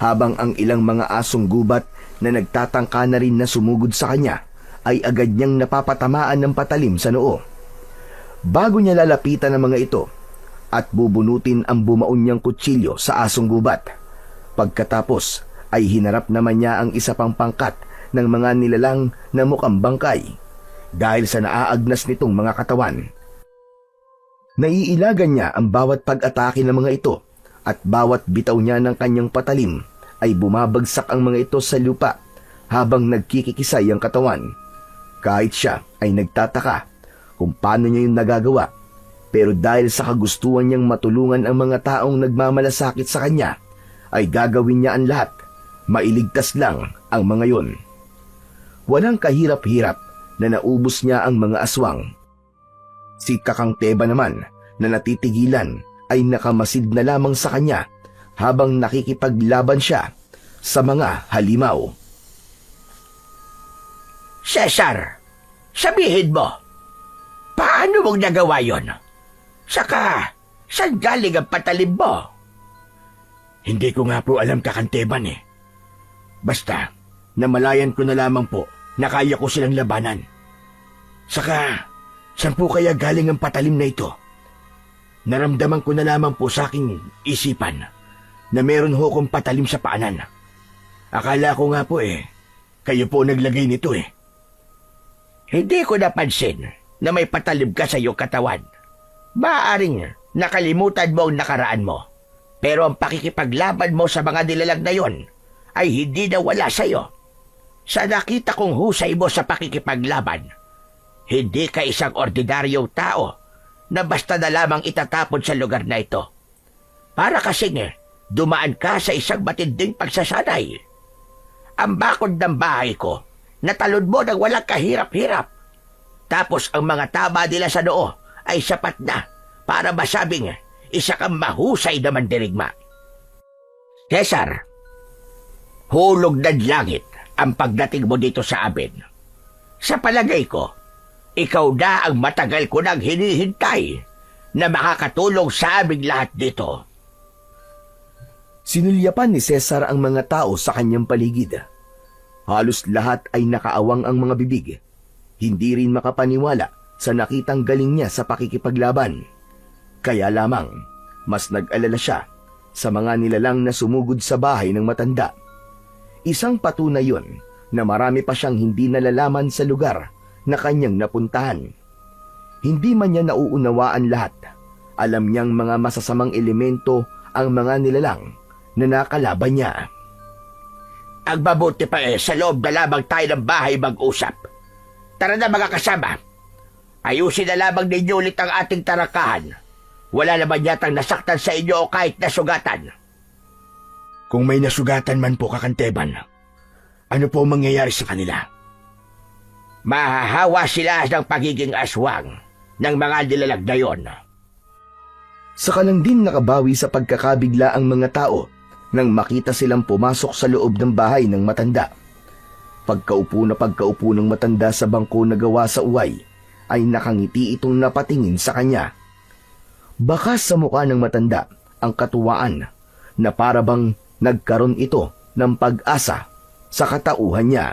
Habang ang ilang mga asong gubat na nagtatangka na rin na sumugod sa kanya ay agad niyang napapatamaan ng patalim sa noo. Bago niya lalapitan ang mga ito at bubunutin ang bumaon niyang kutsilyo sa asong gubat. Pagkatapos ay hinarap naman niya ang isa pang pangkat ng mga nilalang na mukhang bangkay dahil sa naaagnas nitong mga katawan. Naiilagan niya ang bawat pag-atake ng mga ito at bawat bitaw niya ng kanyang patalim ay bumabagsak ang mga ito sa lupa habang nagkikikisay ang katawan. Kahit siya ay nagtataka kung paano niya yung nagagawa, pero dahil sa kagustuhan niyang matulungan ang mga taong nagmamalasakit sa kanya, ay gagawin niya ang lahat, mailigtas lang ang mga yon. Walang kahirap-hirap na naubos niya ang mga aswang. Si Kakang Teba naman na natitigilan ay nakamasid na lamang sa kanya habang nakikipaglaban siya sa mga halimaw. Cesar, sabihin mo, paano mong nagawa yon? Saka, saan galing ang patalim mo? Hindi ko nga po alam, Kakanteban eh. Basta, namalayan ko na lamang po na kaya ko silang labanan. Saka, saan po kaya galing ang patalim na ito? Naramdaman ko na lamang po sa aking isipan na meron ho kong patalim sa paanan. Akala ko nga po kayo po naglagay nito eh. Hindi ko napansin na may patalim ka sa iyong katawan. Maaaring nakalimutan mo ang nakaraan mo. Pero ang pakikipaglaban mo sa mga nilalang na yon ay hindi na wala sa iyo. Sa nakita kong husay mo sa pakikipaglaban, hindi ka isang ordinaryong tao na basta na lamang itatapon sa lugar na ito. Para kasing dumaan ka sa isang matinding pagsasanay. Ang bakod ng bahay ko, natalon mo ng walang kahirap-hirap. Tapos ang mga tama nila sa noo ay sapat na para masabing isa kang mahusay na mandirigma. Cesar, hulog ng langit ang pagdating mo dito sa amin. Sa palagay ko, ikaw na ang matagal ko nang hinihintay na makakatulong sa aming lahat dito. Sinulyapan ni Cesar ang mga tao sa kanyang paligid. Halos lahat ay nakaawang ang mga bibig. Hindi rin makapaniwala sa nakitang galing niya sa pakikipaglaban. Kaya lamang, mas nag-alala siya sa mga nilalang na sumugod sa bahay ng matanda. Isang patunay yon na marami pa siyang hindi nalalaman sa lugar na kanyang napuntahan. Hindi man niya nauunawaan lahat. Alam niyang mga masasamang elemento ang mga nilalang na nakalaban niya. Ang mabuti pa sa loob na lamang tayo ng bahay mag-usap. Tara na mga kasama. Ayusin na lamang ninyo ulit ang ating tarakahan. Wala naman yatang nasaktan sa inyo o kahit nasugatan. Kung may nasugatan man po, Kakanteban, ano po ang mangyayari sa kanila? Mahahawa sila ng pagiging aswang ng mga nilalag na yon. Saka lang din nakabawi sa pagkakabigla ang mga tao nang makita silang pumasok sa loob ng bahay ng matanda. Pagkaupo ng matanda sa bangko na gawa sa uway, ay nakangiti itong napatingin sa kanya. Baka sa mukha ng matanda ang katuwaan na parabang nagkaroon ito ng pag-asa sa katauhan niya.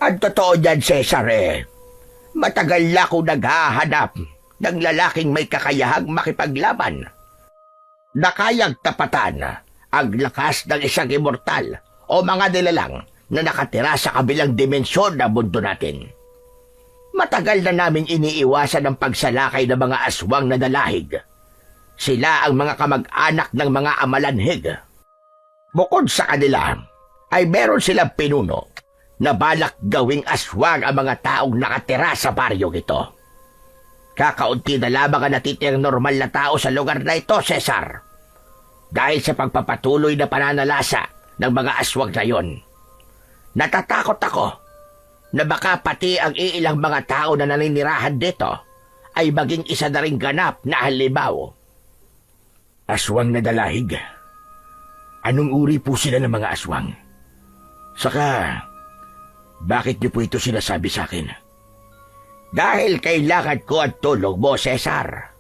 Ang totoo niyan, Cesar, matagal na akong naghahanap ng lalaking may kakayahang makipaglaban. Nakayang tapatan ang lakas ng isang immortal o mga nilalang na nakatira sa kabilang dimensyon ng mundo natin. Matagal na naming iniiwasan ang pagsalakay ng mga aswang na dalahig. Sila ang mga kamag-anak ng mga amalanhig. Bukod sa kanila, ay meron silang pinuno na balak gawing aswang ang mga taong nakatira sa baryong ito. Kakaunti na lamang ang natitirang normal na tao sa lugar na ito, Cesar. Dahil sa pagpapatuloy na pananalasa ng mga aswang na yon. Natatakot ako na baka pati ang iilang mga tao na naninirahan dito ay maging isa na ring ganap na halimaw. Aswang na dalahig? Anong uri po sila ng mga aswang? Saka, bakit niyo po ito sinasabi sa akin? Dahil kailangan ko ang tulong mo, Cesar.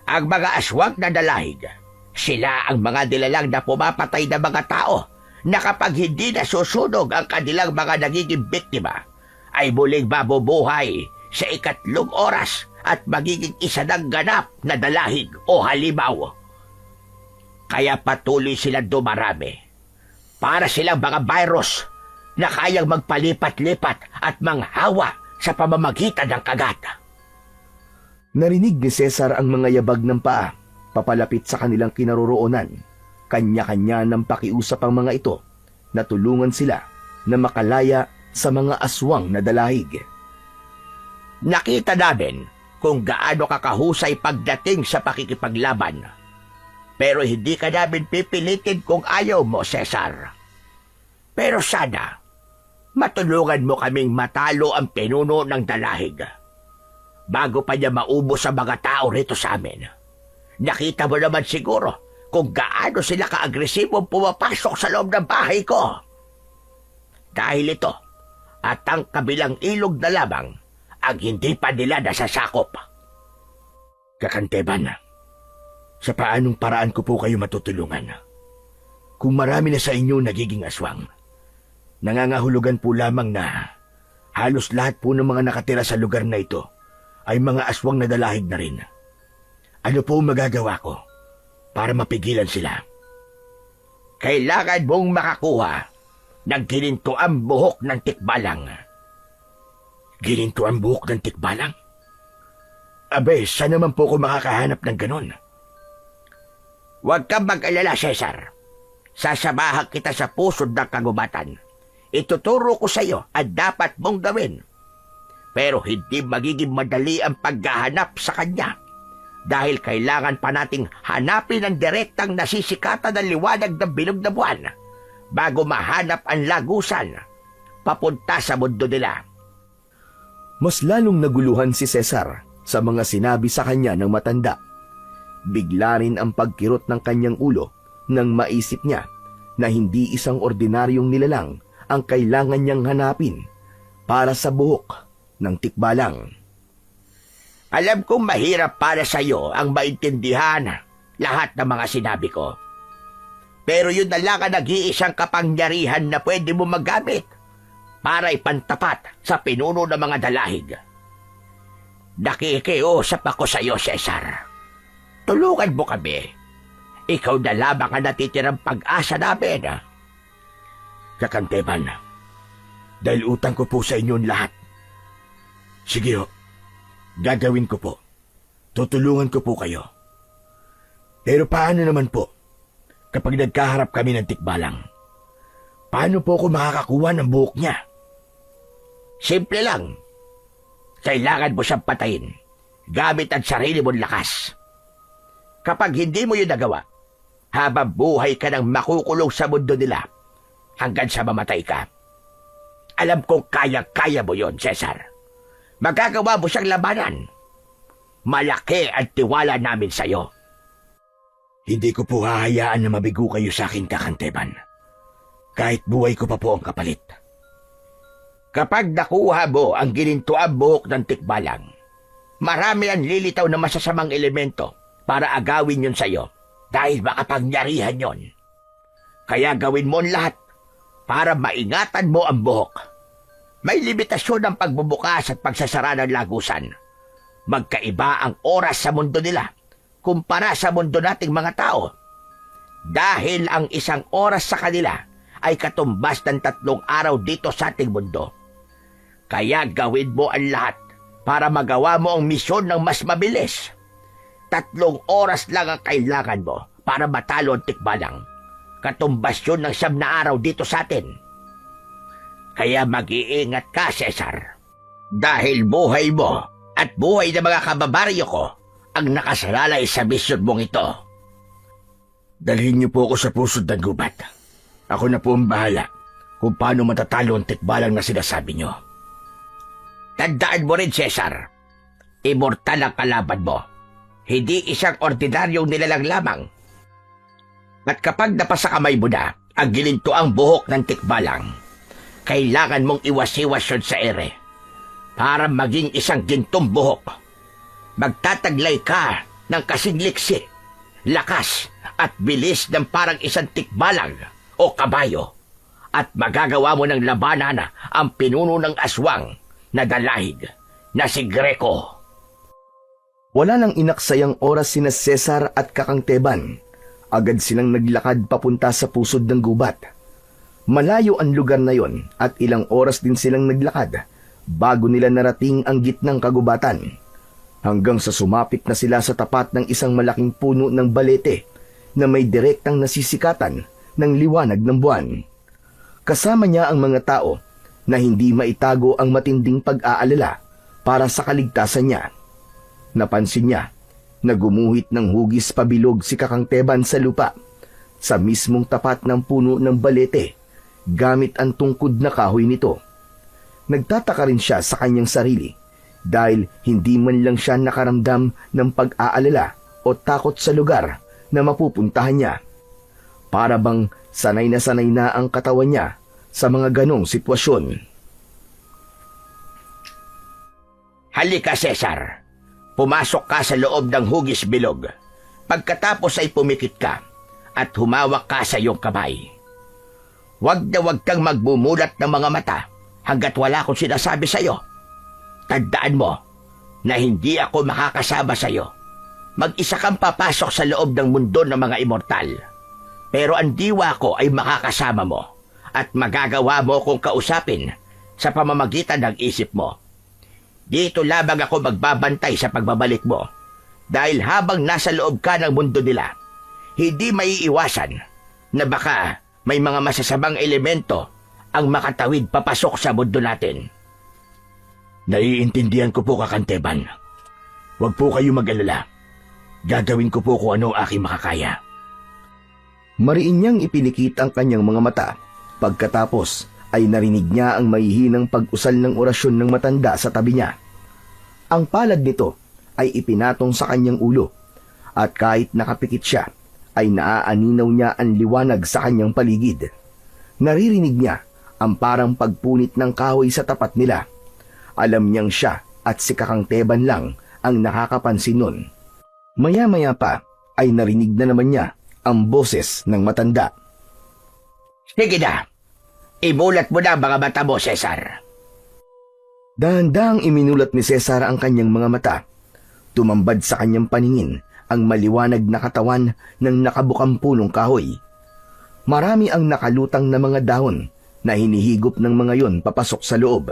Ang mga aswang na dalahig, sila ang mga nilalang na pumapatay ng mga tao na kapag hindi nasusunog ang kanilang mga nagiging biktima, ay muling mabubuhay sa 3 oras at magiging isa ng ganap na dalahig o halimaw. Kaya patuloy silang dumarami. Para silang mga virus na kayang magpalipat-lipat at manghawa sa pamamagitan ng kagat. Narinig ni Cesar ang mga yabag ng paa papalapit sa kanilang kinaroroonan. Kanya-kanya ng pakiusap ang mga ito na tulungan sila na makalaya sa mga aswang na dalahig. Nakita namin kung gaano kakahusay pagdating sa pakikipaglaban. Pero hindi ka namin pipilitin kung ayaw mo, Cesar. Pero sana, matulungan mo kaming matalo ang pinuno ng dalahig. Bago pa niya maubos ang mga tao rito sa amin. Nakita mo naman siguro kung gaano sila ka-agresibong pumapasok sa loob ng bahay ko. Dahil ito at ang kabilang ilog na lamang ang hindi pa nila nasasakop. Kakanteban, sa paanong paraan ko po kayo matutulungan? Kung marami na sa inyo nagiging aswang, nangangahulugan po lamang na halos lahat po ng mga nakatira sa lugar na ito ay mga aswang na dalahig na rin. Ano po magagawa ko para mapigilan sila? Kailangan mong makakuha ng ginintuang buhok ng tikbalang. Ginintuang buhok ng tikbalang? Abe, saan naman po ko makakahanap ng ganon? Huwag kang mag-alala, Cesar. Sasamahan kita sa pusod ng kagubatan. Ituturo ko sa iyo ang dapat mong gawin. Pero hindi magiging madali ang paghahanap sa kanya dahil kailangan pa nating hanapin ang direktang nasisikatan ng liwanag ng bilog na buwan bago mahanap ang lagusan papunta sa mundo nila. Mas lalong naguluhan si Cesar sa mga sinabi sa kanya ng matanda. Bigla rin ang pagkirot ng kanyang ulo nang maisip niya na hindi isang ordinaryong nilalang ang kailangan niyang hanapin para sa buhok ng tikbalang. Alam kong mahirap para sa iyo ang maintindihan lahat ng mga sinabi ko. Pero yun na lang ang nag-iisang kapangyarihan na pwede mo magamit para ipantapat sa pinuno ng mga dalahig. Nakikiusap ako sa iyo, Cesar. Tulungan mo kami. Ikaw na lamang ang natitirang pag-asa namin. Kakanteban, dahil utang ko po sa inyo lahat. Sige ho, gagawin ko po. Tutulungan ko po kayo. Pero paano naman po kapag nagkaharap kami ng tikbalang? Paano po ako makakakuha ng buhok niya? Simple lang. Kailangan mo siyang patayin gamit ang sarili mong lakas. Kapag hindi mo yun nagawa, habang buhay ka nang makukulong sa mundo nila hanggang sa mamatay ka. Alam kong kaya-kaya mo yon, Cesar. Magagawa mo siyang labanan. Malaki ang tiwala namin sa'yo. Hindi ko po hahayaan na mabigo kayo sa akin, Kakanteban. Kahit buhay ko pa po ang kapalit. Kapag nakuha mo ang ginintuang buhok ng tikbalang, marami ang lilitaw na masasamang elemento para agawin yun sa'yo dahil makapangyarihan yon. Kaya gawin mo ang lahat para maingatan mo ang buhok. May limitasyon ang pagbubukas at pagsasara ng lagusan. Magkaiba ang oras sa mundo nila kumpara sa mundo nating mga tao. Dahil ang isang oras sa kanila ay katumbas ng 3 araw dito sa ating mundo. Kaya gawin mo ang lahat para magawa mo ang misyon ng mas mabilis. 3 oras lang ang kailangan mo para matalo ang tikbalang. Katumbas yun ng 9 na araw dito sa atin. Kaya mag-iingat ka, Cesar. Dahil buhay mo at buhay ng mga kababaryo ko ang nakasalalay sa misyon mong ito. Dalhin niyo po ako sa pusod ng gubat. Ako na po ang bahala kung paano matatalo ang tikbalang na sinasabi niyo. Tandaan mo rin, Cesar. Immortal ang kalaban mo. Hindi isang ordinaryong nilalang lamang. At kapag napasa kamay mo na ang gilintuang buhok ng tikbalang, kailangan mong iwas-iwas yun sa ere para maging isang gintong buhok. Magtataglay ka ng kasing liksi, lakas at bilis ng parang isang tikbalang o kabayo at magagawa mo ng labanan ang pinuno ng aswang na dalahig na si Greco. Wala nang inaksayang oras sina Cesar at Kakangteban. Agad silang naglakad papunta sa pusod ng gubat. Malayo ang lugar na yon at ilang oras din silang naglakad bago nila narating ang gitnang kagubatan. Hanggang sa sumapit na sila sa tapat ng isang malaking puno ng balete na may direktang nasisikatan ng liwanag ng buwan. Kasama niya ang mga tao na hindi maitago ang matinding pag-aalala para sa kaligtasan niya. Napansin niya na gumuhit ng hugis pabilog si Kakangteban sa lupa sa mismong tapat ng puno ng balete gamit ang tungkod na kahoy nito. Nagtataka rin siya sa kanyang sarili dahil hindi man lang siya nakaramdam ng pag-aalala o takot sa lugar na mapupuntahan niya. Para bang sanay na ang katawan niya sa mga ganong sitwasyon. Halika, Cesar. Pumasok ka sa loob ng hugis bilog. Pagkatapos ay pumikit ka at humawak ka sa iyong kamay. Huwag kang magbumulat ng mga mata hanggat wala akong sinasabi sa iyo. Tandaan mo na hindi ako makakasama sa iyo. Mag-isa kang papasok sa loob ng mundo ng mga immortal. Pero ang diwa ko ay makakasama mo at magagawa mo kong kausapin sa pamamagitan ng isip mo. Dito lamang ako magbabantay sa pagbabalik mo dahil habang nasa loob ka ng mundo nila, hindi maiiwasan na baka may mga masasamang elemento ang makatawid papasok sa mundo natin. Naiintindihan ko po, Kakanteban. Huwag po kayo mag-alala. Gagawin ko po kung ano ang aking makakaya. Mariin niyang ipinikit ang kanyang mga mata. Pagkatapos ay narinig niya ang mahihinang pag-usal ng orasyon ng matanda sa tabi niya. Ang palad nito ay ipinatong sa kanyang ulo at kahit nakapikit siya ay naaaninaw niya ang liwanag sa kanyang paligid. Naririnig niya ang parang pagpunit ng kahoy sa tapat nila. Alam niyang siya at si Kakangteban lang ang nakakapansin nun. Maya-maya pa ay narinig na naman niya ang boses ng matanda. Sige na, imulat mo na ang mga mata mo, Cesar. Dahan-dahang iminulat ni Cesar ang kanyang mga mata. Tumambad sa kanyang paningin ang maliwanag na katawan ng nakabukang punong kahoy. Marami ang nakalutang na mga dahon na hinihigop ng mga yon papasok sa loob.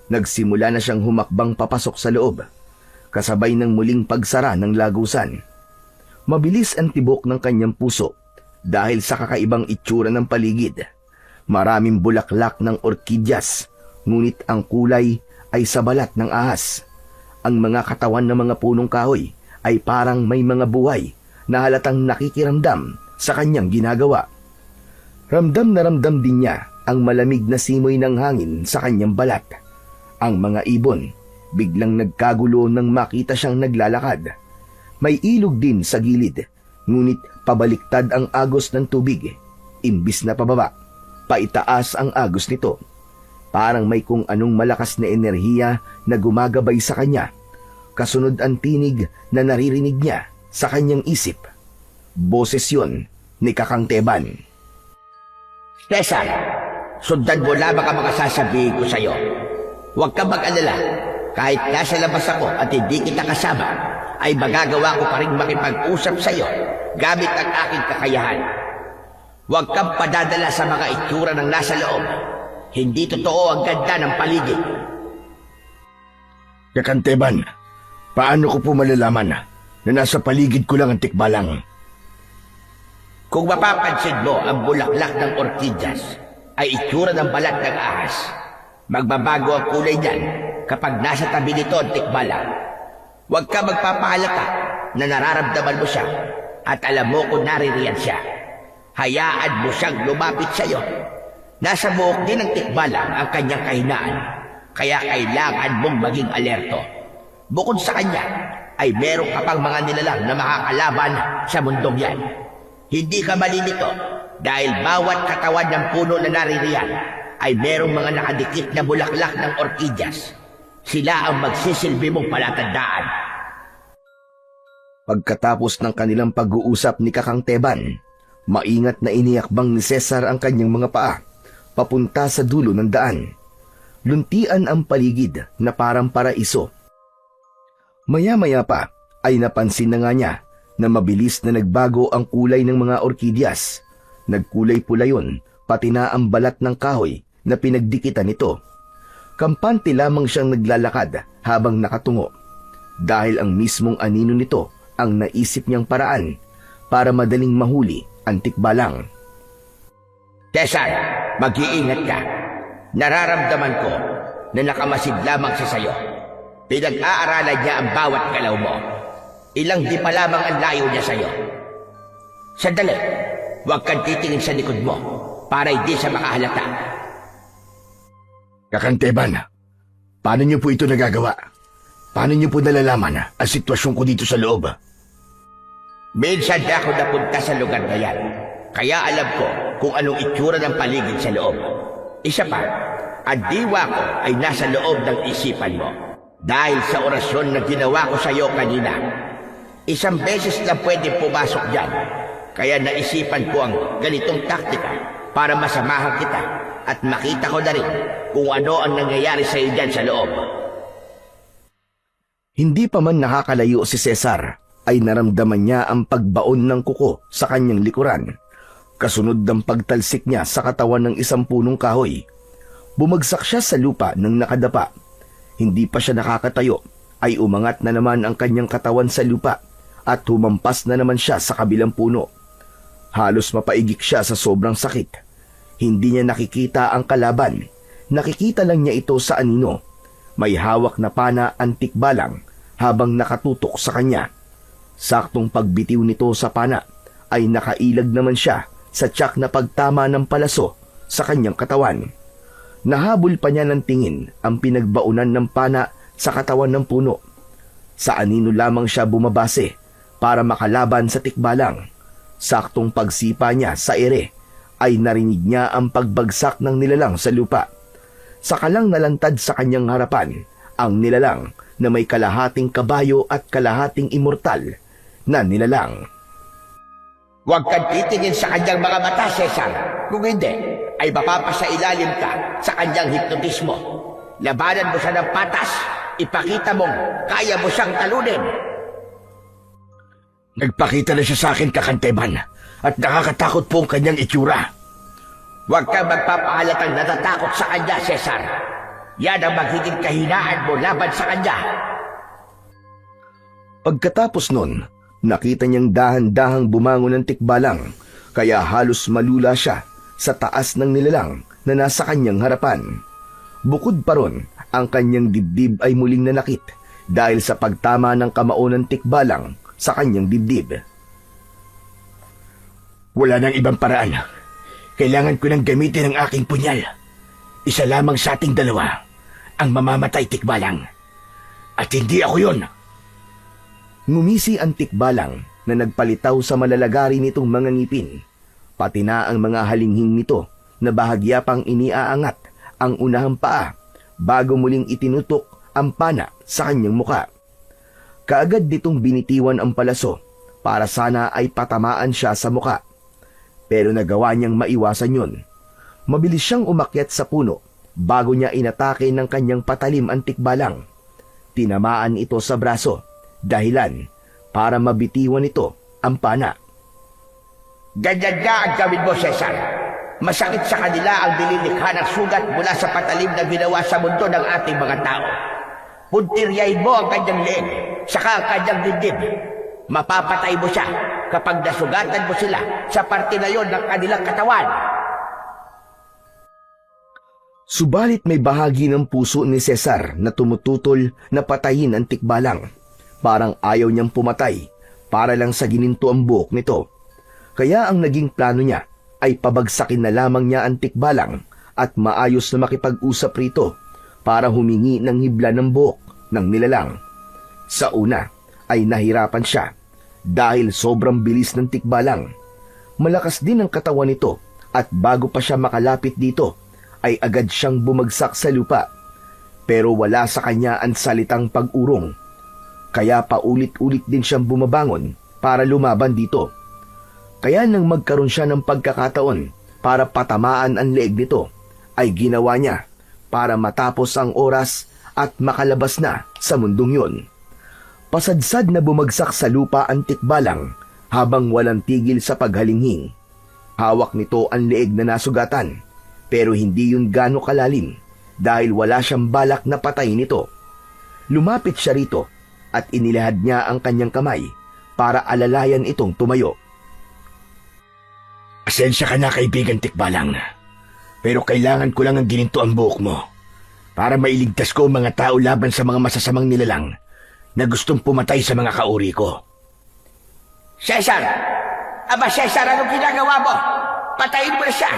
Nagsimula na siyang humakbang papasok sa loob, kasabay ng muling pagsara ng lagusan. Mabilis ang tibok ng kanyang puso dahil sa kakaibang itsura ng paligid. Maraming bulaklak ng orkidyas, ngunit ang kulay ay sa balat ng ahas. Ang mga katawan ng mga punong kahoy ay parang may mga buhay na halatang nakikiramdam sa kanyang ginagawa. Ramdam na ramdam din niya ang malamig na simoy ng hangin sa kanyang balat. Ang mga ibon biglang nagkagulo nang makita siyang naglalakad. May ilog din sa gilid, ngunit pabaliktad ang agos ng tubig. Imbis na pababa, paitaas ang agos nito. Parang may kung anong malakas na enerhiya na gumagabay sa kanya. Kasunod ang tinig na naririnig niya sa kanyang isip. Boses yon ni Kakangteban. Cesar, sundan mo lamang ang mga sasabihin ko sa iyo. Huwag kang mag-alala. Kahit nasa labas ako at hindi kita kasama, ay magagawa ko pa rin makipag-usap sa iyo gamit ang aking kakayahan. Huwag kang padadala sa mga itsura ng nasa loob. Hindi totoo ang ganda ng paligid. Kakanteban, paano ko po malalaman na nasa paligid ko lang ang tikbalang? Kung mapapansin mo ang bulaklak ng orkidyas ay itsura ng balat ng ahas, magbabago ang kulay niyan kapag nasa tabi nito ang tikbalang. Huwag ka magpapahalata na nararamdaman mo siya at alam mo kung naririyan siya. Hayaan mo siyang lumapit sa iyo. Nasa buhok din ng tikbalang ang kanyang kahinaan, kaya kailangan mong maging alerto. Bukod sa kanya, ay meron ka pang mga nilalang na makakalaban sa mundong yan. Hindi ka malilito dahil bawat katawan ng puno na naririyan ay merong mga nakadikit na bulaklak ng orkidyas. Sila ang magsisilbi mong palatandaan. Pagkatapos ng kanilang pag-uusap ni Kakangteban, maingat na iniakbang ni Cesar ang kanyang mga paa papunta sa dulo ng daan. Luntian ang paligid na parang paraiso. Maya-maya pa ay napansin na nga niya na mabilis na nagbago ang kulay ng mga orkidyas. Nagkulay pula yun, pati na ang balat ng kahoy na pinagdikitan nito. Kampante lamang siyang naglalakad habang nakatungo, dahil ang mismong anino nito ang naisip niyang paraan para madaling mahuli ang tikbalang. Cesar, mag-iingat ka. Nararamdaman ko na nakamasid lamang siya sa'yo. Pinag-aaralan niya ang bawat galaw mo. Ilang di pa lamang ang layo niya sa'yo. Sandali, huwag kang titingin sa likod mo para hindi siya makahalata. Kakanteban, paano niyo po ito nagagawa? Paano niyo po nalalaman ang sitwasyon ko dito sa loob? Minsan na ako napunta sa lugar na yan, kaya alam ko kung anong itsura ng paligid sa loob. Isa pa, ang diwa ko ay nasa loob ng isipan mo. Dahil sa orasyon na ginawa ko sa iyo kanina, isang beses lang pwede pumasok dyan. Kaya naisipan ko ang ganitong taktika para masamahan kita at makita ko na rin kung ano ang nangyayari sa iyo dyan sa loob. Hindi pa man nakakalayo si Cesar, ay naramdaman niya ang pagbaon ng kuko sa kanyang likuran. Kasunod ng pagtalsik niya sa katawan ng isang punong kahoy. Bumagsak siya sa lupa nang nakadapa. Hindi pa siya nakakatayo, ay umangat na naman ang kanyang katawan sa lupa at humampas na naman siya sa kabilang puno. Halos mapaigik siya sa sobrang sakit. Hindi niya nakikita ang kalaban. Nakikita lang niya ito sa anino. May hawak na pana ang tikbalang habang nakatutok sa kanya. Saktong pagbitiw nito sa pana ay nakailag naman siya sa tiyak na pagtama ng palaso sa kanyang katawan. Nahabol pa niya ng tingin ang pinagbaunan ng pana sa katawan ng puno. Sa anino lamang siya bumabase para makalaban sa tikbalang. Saktong pagsipa niya sa ere ay narinig niya ang pagbagsak ng nilalang sa lupa. Sakalang nalantad sa kanyang harapan ang nilalang na may kalahating kabayo at kalahating immortal na nilalang. Huwag kang titingin sa kanyang mga mata, Cesar. Kung hindi, ay mapapasailalim ka sa kanyang hipnotismo. Labanan mo siya ng patas. Ipakita mong kaya mo siyang talunin. Nagpakita na siya sa akin, Kakanteban, at nakakatakot po ang kanyang itsura. Huwag kang magpapahalatang natatakot sa kanya, Cesar. Yan ang magiging kahinaan mo laban sa kanya. Pagkatapos nun, nakita niyang dahan-dahang bumangon ng tikbalang, kaya halos malula siya sa taas ng nilalang na nasa kanyang harapan. Bukod pa ron, ang kanyang dibdib ay muling nanakit dahil sa pagtama ng kamao ng tikbalang sa kanyang dibdib. Wala nang ibang paraan. Kailangan ko nang gamitin ang aking punyal. Isa lamang sa ating dalawa ang mamamatay, tikbalang. At hindi ako yon. Ngumisi ang tikbalang na nagpalitaw sa malalagari nitong mga ngipin. Pati na ang mga halinghing nito na bahagya pang iniaangat ang unahang paa bago muling itinutok ang pana sa kanyang muka. Kaagad ditong binitiwan ang palaso para sana ay patamaan siya sa muka. Pero nagawa niyang maiwasan yun. Mabilis siyang umakyat sa puno bago niya inatake ng kanyang patalim ang tikbalang. Tinamaan ito sa braso, dahilan para mabitiwan ito ang pana. Ganyan nga ang gawin mo, Cesar. Masakit sa kanila ang dililikha ng sugat mula sa patalim na ginawa sa mundo ng ating mga tao. Puntiryahin mo ang kanyang leeg, saka ang kanyang dibdib. Mapapatay mo siya kapag nasugatan mo sila sa parte na yon ng kanilang katawan. Subalit may bahagi ng puso ni Cesar na tumututol na patayin ang tikbalang. Parang ayaw niyang pumatay para lang sa gininto ang buhok nito. Kaya ang naging plano niya ay pabagsakin na lamang niya ang tikbalang at maayos na makipag-usap rito para humingi ng hibla ng buhok ng nilalang. Sa una ay nahirapan siya dahil sobrang bilis ng tikbalang. Malakas din ang katawan nito at bago pa siya makalapit dito ay agad siyang bumagsak sa lupa. Pero wala sa kanya ang salitang pag-urong. Kaya paulit-ulit din siyang bumabangon para lumaban dito. Kaya nang magkaroon siya ng pagkakataon para patamaan ang leeg nito, ay ginawa niya para matapos ang oras at makalabas na sa mundong yun. Pasadsad na bumagsak sa lupa ang tikbalang habang walang tigil sa paghalinghing. Hawak nito ang leeg na nasugatan, pero hindi yun gaano kalalim dahil wala siyang balak na patayin ito. Lumapit siya rito at inilahad niya ang kanyang kamay para alalayan itong tumayo. Asensya ka na, kaibigan tikbalang. Pero kailangan ko lang ang gininto ang buhok mo para mailigtas ko ang mga tao laban sa mga masasamang nilalang na gustong pumatay sa mga kauri ko. Cesar! Aba Cesar, anong ginagawa mo? Patayin mo na siya!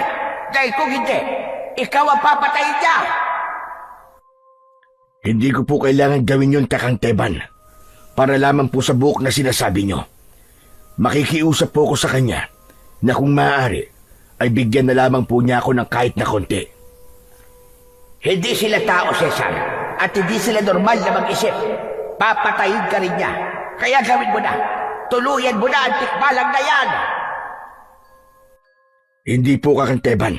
Dahil kung hindi, ikaw ang papatayin niya! Hindi ko po kailangan gawin yun, Kakanteban. Para lamang po sa buhok na sinasabi nyo. Makikiusap po ko sa kanya na kung maaari, ay bigyan na lamang po niya ako ng kahit na konti. Hindi sila tao, Cesar, at hindi sila normal na mag-isip. Papatayin ka rin niya. Kaya gawin mo na. Tuluyan mo na ang tikbalang na yan. Hindi po, Kakanteban.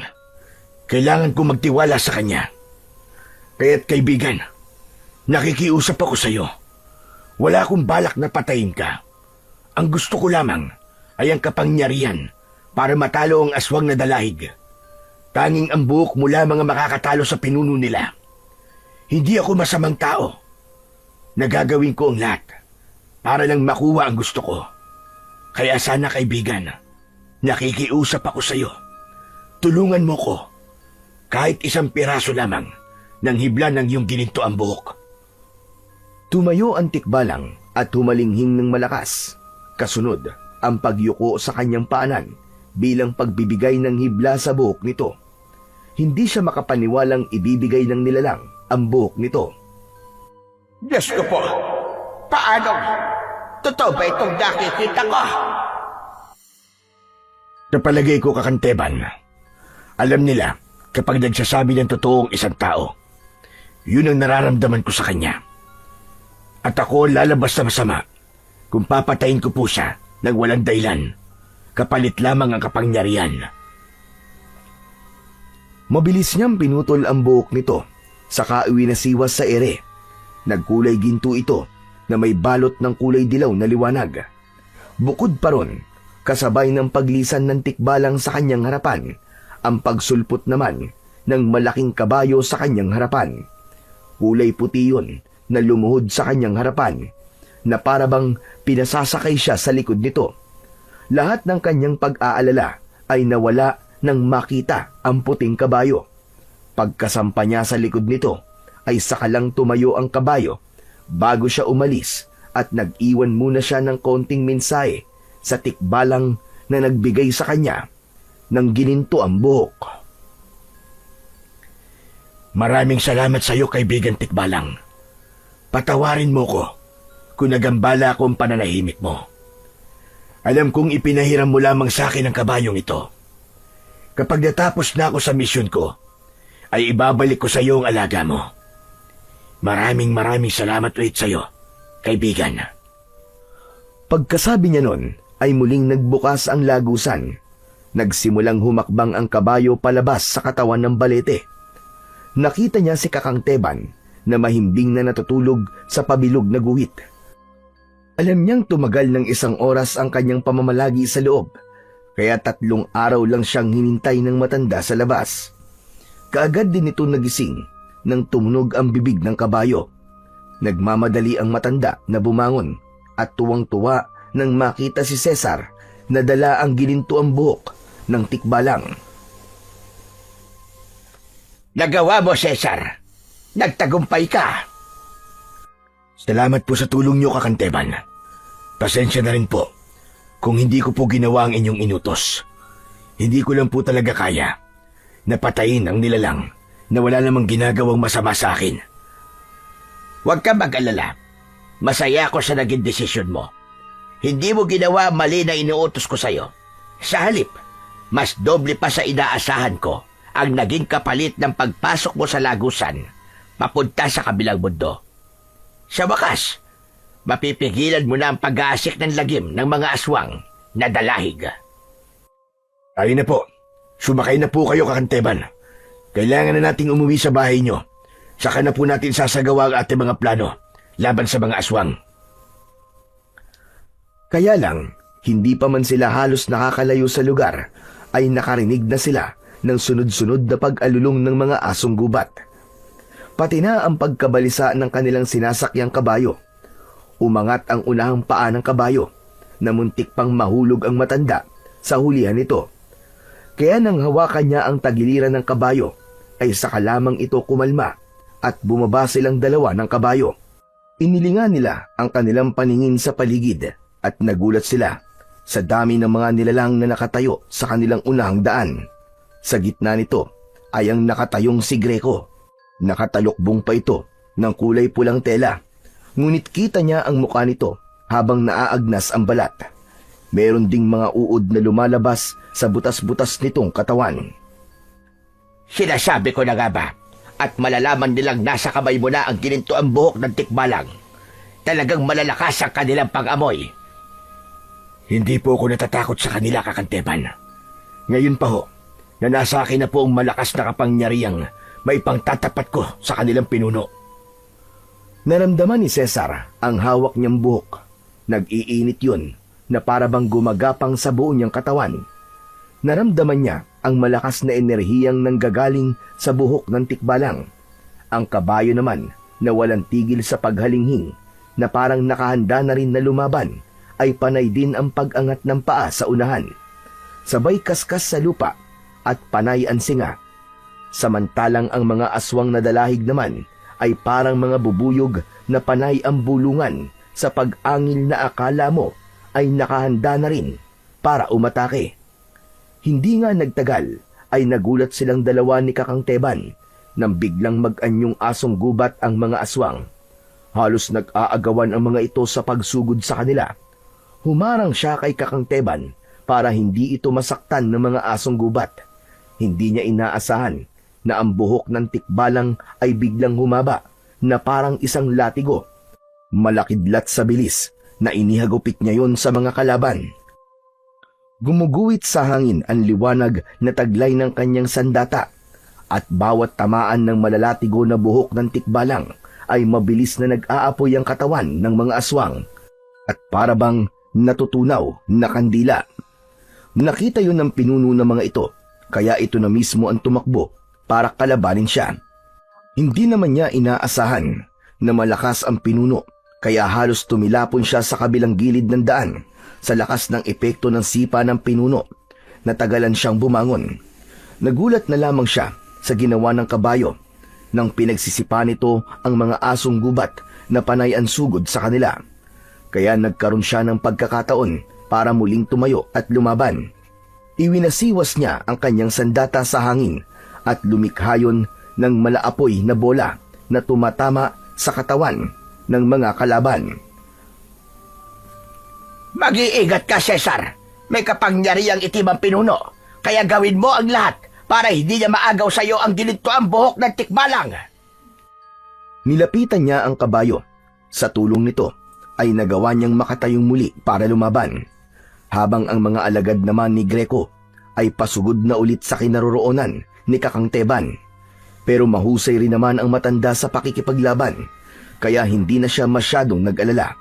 Kailangan ko magtiwala sa kanya. Kaya't kaibigan, nakikiusap ako sa iyo. Wala akong balak na patayin ka. Ang gusto ko lamang ay ang kapangyarihan para matalo ang aswang na dalahig. Tanging ang buhok mo lamang ang makakatalo sa pinuno nila. Hindi ako masamang tao. Nagagawin ko ang lahat para lang makuha ang gusto ko. Kaya sana, kaibigan, nakikiusap ako sa iyo. tulungan mo ko. Kahit isang piraso lamang ng hibla ng iyong gininto ang buhok. Tumayo ang tikbalang at humalinghing ng malakas. Kasunod ang pagyuko sa kanyang paanan bilang pagbibigay ng hibla sa buhok nito. Hindi siya makapaniwalang ibibigay ng nilalang ang buhok nito. Diyos ko po, paano? Totoo ba itong nakikita ko? Napalagay ko, Kakanteban. Alam nila kapag nagsasabi ng totoong isang tao, yun ang nararamdaman ko sa kanya. At ako lalabas na masama kung papatayin ko po siya ng walang dahilan, kapalit lamang ang kapangyarihan. Mabilis niyang pinutol ang buhok nito, saka iwinasiwas sa ere. Nagkulay ginto ito na may balot ng kulay dilaw na liwanag. Bukod pa ron, kasabay ng paglisan ng tikbalang sa kanyang harapan, ang pagsulpot naman ng malaking kabayo sa kanyang harapan. Kulay puti yun na lumuhod sa kanyang harapan, na parabang pinasasakay siya sa likod nito. Lahat ng kanyang pag-aalala ay nawala nang makita ang puting kabayo. Pagkasampa niya sa likod nito, ay sakalang tumayo ang kabayo bago siya umalis at nag-iwan muna siya ng konting mensahe sa tikbalang na nagbigay sa kanya ng gininto ang buhok. Maraming salamat sa iyo, kaibigan Tikbalang. Patawarin mo ko kung nagambala akong pananahimik mo. Alam kong ipinahiram mo lamang sa akin ang kabayong ito. Kapag natapos na ako sa misyon ko, ay ibabalik ko sa iyo ang alaga mo. Maraming salamat ulit sa iyo, kaibigan. Pagkasabi niya nun, ay muling nagbukas ang lagusan. Nagsimulang humakbang ang kabayo palabas sa katawan ng balete. Nakita niya si Kakangteban na mahimbing na natutulog sa pabilog na guhit. Alam niyang tumagal ng 1 oras ang kanyang pamamalagi sa loob, kaya 3 araw lang siyang hinintay ng matanda sa labas. Kaagad din ito nagising nang tumunog ang bibig ng kabayo. Nagmamadali ang matanda na bumangon at tuwang-tuwa nang makita si Cesar na dala ang gininto ang buhok ng tikbalang. Nagawa mo, Cesar. Nagtagumpay ka. Salamat po sa tulong niyo, Kakanteban. Pasensya na rin po kung hindi ko po ginawa ang inyong inutos. Hindi ko lang po talaga kaya napatayin ang nilalang na wala namang ginagawang masama sa akin. Huwag ka mag-alala. Masaya ako sa naging desisyon mo. Hindi mo ginawa mali na inuutos ko sa'yo. Sa halip, mas doble pa sa inaasahan ko ang naging kapalit ng pagpasok mo sa lagusan papunta sa kabilang mundo. Sa wakas, mapipigilan mo na ang pag-aasik ng lagim ng mga aswang na dalahig. Ay na po. Sumakay na po kayo, Kakanteban. Kailangan na nating umuwi sa bahay nyo. Saka na po natin sasagawa ang ating mga plano laban sa mga aswang. Kaya lang, hindi pa man sila halos nakakalayo sa lugar, ay nakarinig na sila ng sunod-sunod na pag-alulong ng mga asong gubat. Pati na ang pagkabalisa ng kanilang sinasakyang kabayo. Umangat ang unahang paa ng kabayo, na muntik pang mahulog ang matanda sa hulihan nito. Kaya nang hawakan niya ang tagiliran ng kabayo, ay saka lamang ito kumalma at bumaba silang dalawa ng kabayo. Inilinga nila ang kanilang paningin sa paligid at nagulat sila sa dami ng mga nilalang na nakatayo sa kanilang unahang daan. Sa gitna nito ay ang nakatayong si Greco. Nakatalukbong pa ito ng kulay pulang tela, ngunit kita niya ang mukha nito habang naaagnas ang balat. Meron ding mga uod na lumalabas sa butas-butas nitong katawan. Sinasabi ko na nga ba, at malalaman nilang nasa kamay mo na ang gininto ang buhok ng tikbalang. Talagang malalakas ang kanilang pag-amoy. Hindi po ako natatakot sa kanila, Kakanteban. Ngayon pa ho, na nasa akin na po ang malakas na kapangyarihang may pangtatapat ko sa kanilang pinuno. Naramdaman ni Cesar ang hawak niyang buhok. Nag-iinit yun na parabang gumagapang sa buo niyang katawan. Naramdaman niya ang malakas na enerhiyang nanggagaling sa buhok ng tikbalang. Ang kabayo naman na walang tigil sa paghalinghing, na parang nakahanda na rin na lumaban, ay panay din ang pag-angat ng paa sa unahan. Sabay kaskas sa lupa at panay ang singa. Samantalang ang mga aswang na dalahig naman ay parang mga bubuyog na panay ang bulungan sa pag-angil na akala mo ay nakahanda na rin para umatake. Hindi nga nagtagal ay nagulat silang dalawa ni Kakang Teban nang biglang mag-anyong asong gubat ang mga aswang. Halos nag-aagawan ang mga ito sa pagsugod sa kanila. Humarang siya kay Kakang Teban para hindi ito masaktan ng mga asong gubat. Hindi niya inaasahan na ang buhok ng tikbalang ay biglang humaba na parang isang latigo. Malakidlat sa bilis na inihagupit niya yon sa mga kalaban. Gumuguhit sa hangin ang liwanag na taglay ng kanyang sandata at bawat tamaan ng malalatigo na buhok ng tikbalang ay mabilis na nag-aapoy ang katawan ng mga aswang at parabang natutunaw na kandila. Nakita yun ng pinuno ng mga ito, kaya ito na mismo ang tumakbo para kalabanin siya. Hindi naman niya inaasahan na malakas ang pinuno, kaya halos tumilapon siya sa kabilang gilid ng daan sa lakas ng epekto ng sipa ng pinuno. Natagalan siyang bumangon. Nagulat na lamang siya sa ginawa ng kabayo nang pinagsisipa nito ang mga asong gubat na panay ang sugod sa kanila. Kaya nagkaroon siya ng pagkakataon para muling tumayo at lumaban. Iwinasiwas niya ang kanyang sandata sa hangin at lumikhayon ng malaapoy na bola na tumatama sa katawan ng mga kalaban. Mag-iingat ka, Cesar. May kapangyarihang itim ang pinuno. Kaya gawin mo ang lahat para hindi niya maagaw sa iyo ang ginintoang buhok ng tikbalang. Nilapitan niya ang kabayo. Sa tulong nito ay nagawa niyang makatayong muli para lumaban. Habang ang mga alagad naman ni Greco ay pasugod na ulit sa kinaroroonan ni Kakang Teban. Pero mahusay rin naman ang matanda sa pakikipaglaban, kaya hindi na siya masyadong nag-alala.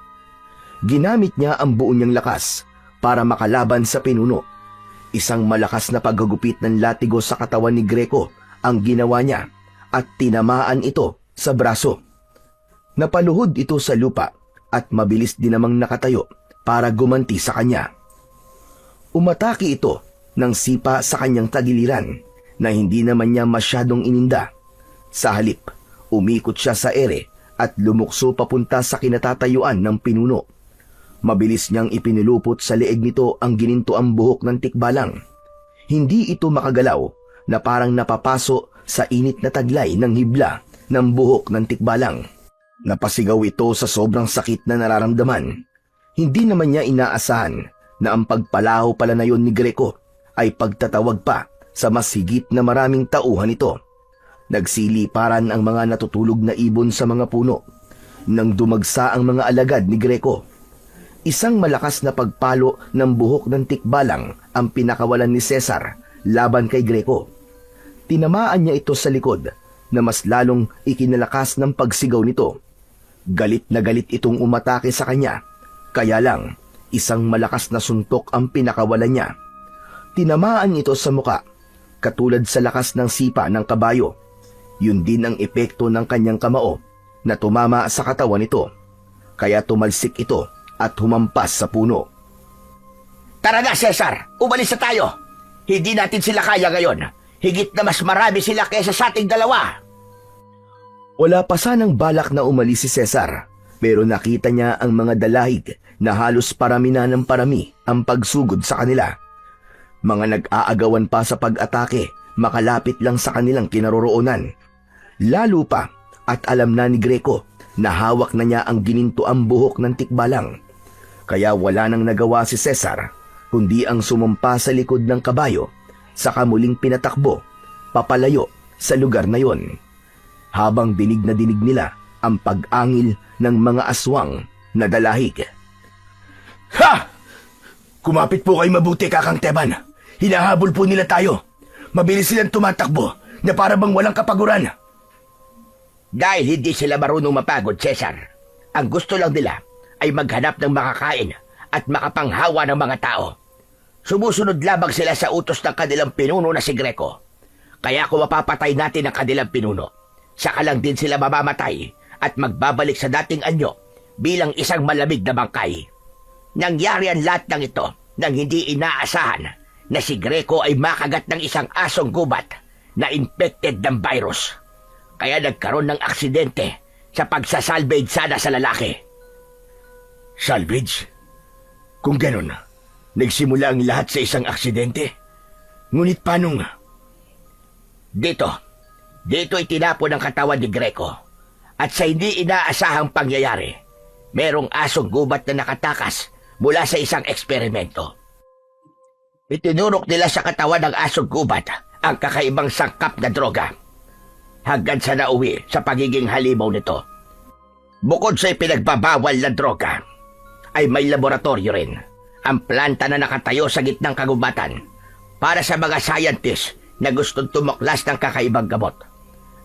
Ginamit niya ang buo niyang lakas para makalaban sa pinuno. Isang malakas na paggagupit ng latigo sa katawan ni Greco ang ginawa niya at tinamaan ito sa braso. Napaluhod ito sa lupa at mabilis din namang nakatayo para gumanti sa kanya. Umatake ito ng sipa sa kanyang tagiliran na hindi naman niya masyadong ininda. Sa halip, umikot siya sa ere at lumukso papunta sa kinatatayuan ng pinuno. Mabilis niyang ipinulupot sa leeg nito ang ginintoang buhok ng tikbalang. Hindi ito makagalaw na parang napapaso sa init na taglay ng hibla ng buhok ng tikbalang. Napasigaw ito sa sobrang sakit na nararamdaman. Hindi naman niya inaasahan na ang pagpalaho pala na yon ni Greco ay pagtatawag pa sa mas higit na maraming tauhan ito. Nagsiliparan ang mga natutulog na ibon sa mga puno nang dumagsa ang mga alagad ni Greco. Isang malakas na pagpalo ng buhok ng tikbalang ang pinakawalan ni Cesar laban kay Greco. Tinamaan niya ito sa likod na mas lalong ikinalakas ng pagsigaw nito. Galit na galit itong umatake sa kanya, kaya lang isang malakas na suntok ang pinakawalan niya. Tinamaan ito sa muka, katulad sa lakas ng sipa ng kabayo. Yun din ang epekto ng kanyang kamao na tumama sa katawan nito, kaya tumalsik ito at humampas sa puno. Tara na, Cesar! Umalis na tayo! Hindi natin sila kaya ngayon. Higit na mas marami sila kaysa sa ating dalawa. Wala pa sanang balak na umalis si Cesar, pero nakita niya ang mga dalahig na halos parami na ng parami ang pagsugod sa kanila. Mga nag-aagawan pa sa pag-atake, makalapit lang sa kanilang kinaroroonan. Lalo pa at alam na ni Greco na hawak na niya ang ginintoang buhok ng tikbalang. Kaya wala nang nagawa si Cesar kundi ang sumumpa sa likod ng kabayo saka muling pinatakbo papalayo sa lugar na yon. Habang dinig na dinig nila ang pag-angil ng mga aswang na dalahig. Ha! Kumapit po kayo mabuti, Kakang Teban. Hinahabol po nila tayo. Mabilis silang tumatakbo na para bang walang kapaguran. Dahil hindi sila marunong mapagod, Cesar. Ang gusto lang nila ay maghanap ng makakain at makapanghawa ng mga tao. Sumusunod labang sila sa utos ng kanilang pinuno na si Greco. Kaya kung mapapatay natin ang kanilang pinuno, saka lang din sila mamamatay at magbabalik sa dating anyo bilang isang malamig na bangkay. Nangyari ang lahat ng ito nang hindi inaasahan na si Greco ay makagat ng isang asong gubat na infected ng virus. Kaya nagkaroon ng aksidente sa pagsasalvage sana sa lalaki. Salvage? Kung ganun, nagsimula ang lahat sa isang aksidente. Ngunit paano nga? Dito itinapon ang katawan ni Greco. At sa hindi inaasahang pangyayari, merong asong gubat na nakatakas mula sa isang eksperimento. Itinurok nila sa katawan ng asong gubat ang kakaibang sangkap na droga. Hanggang sa nauwi sa pagiging halimaw nito. Bukod sa ipinagbabawal na droga, ay may laboratorio rin, ang planta na nakatayo sa gitnang kagubatan para sa mga scientist na gustong tumuklas ng kakaibang gamot.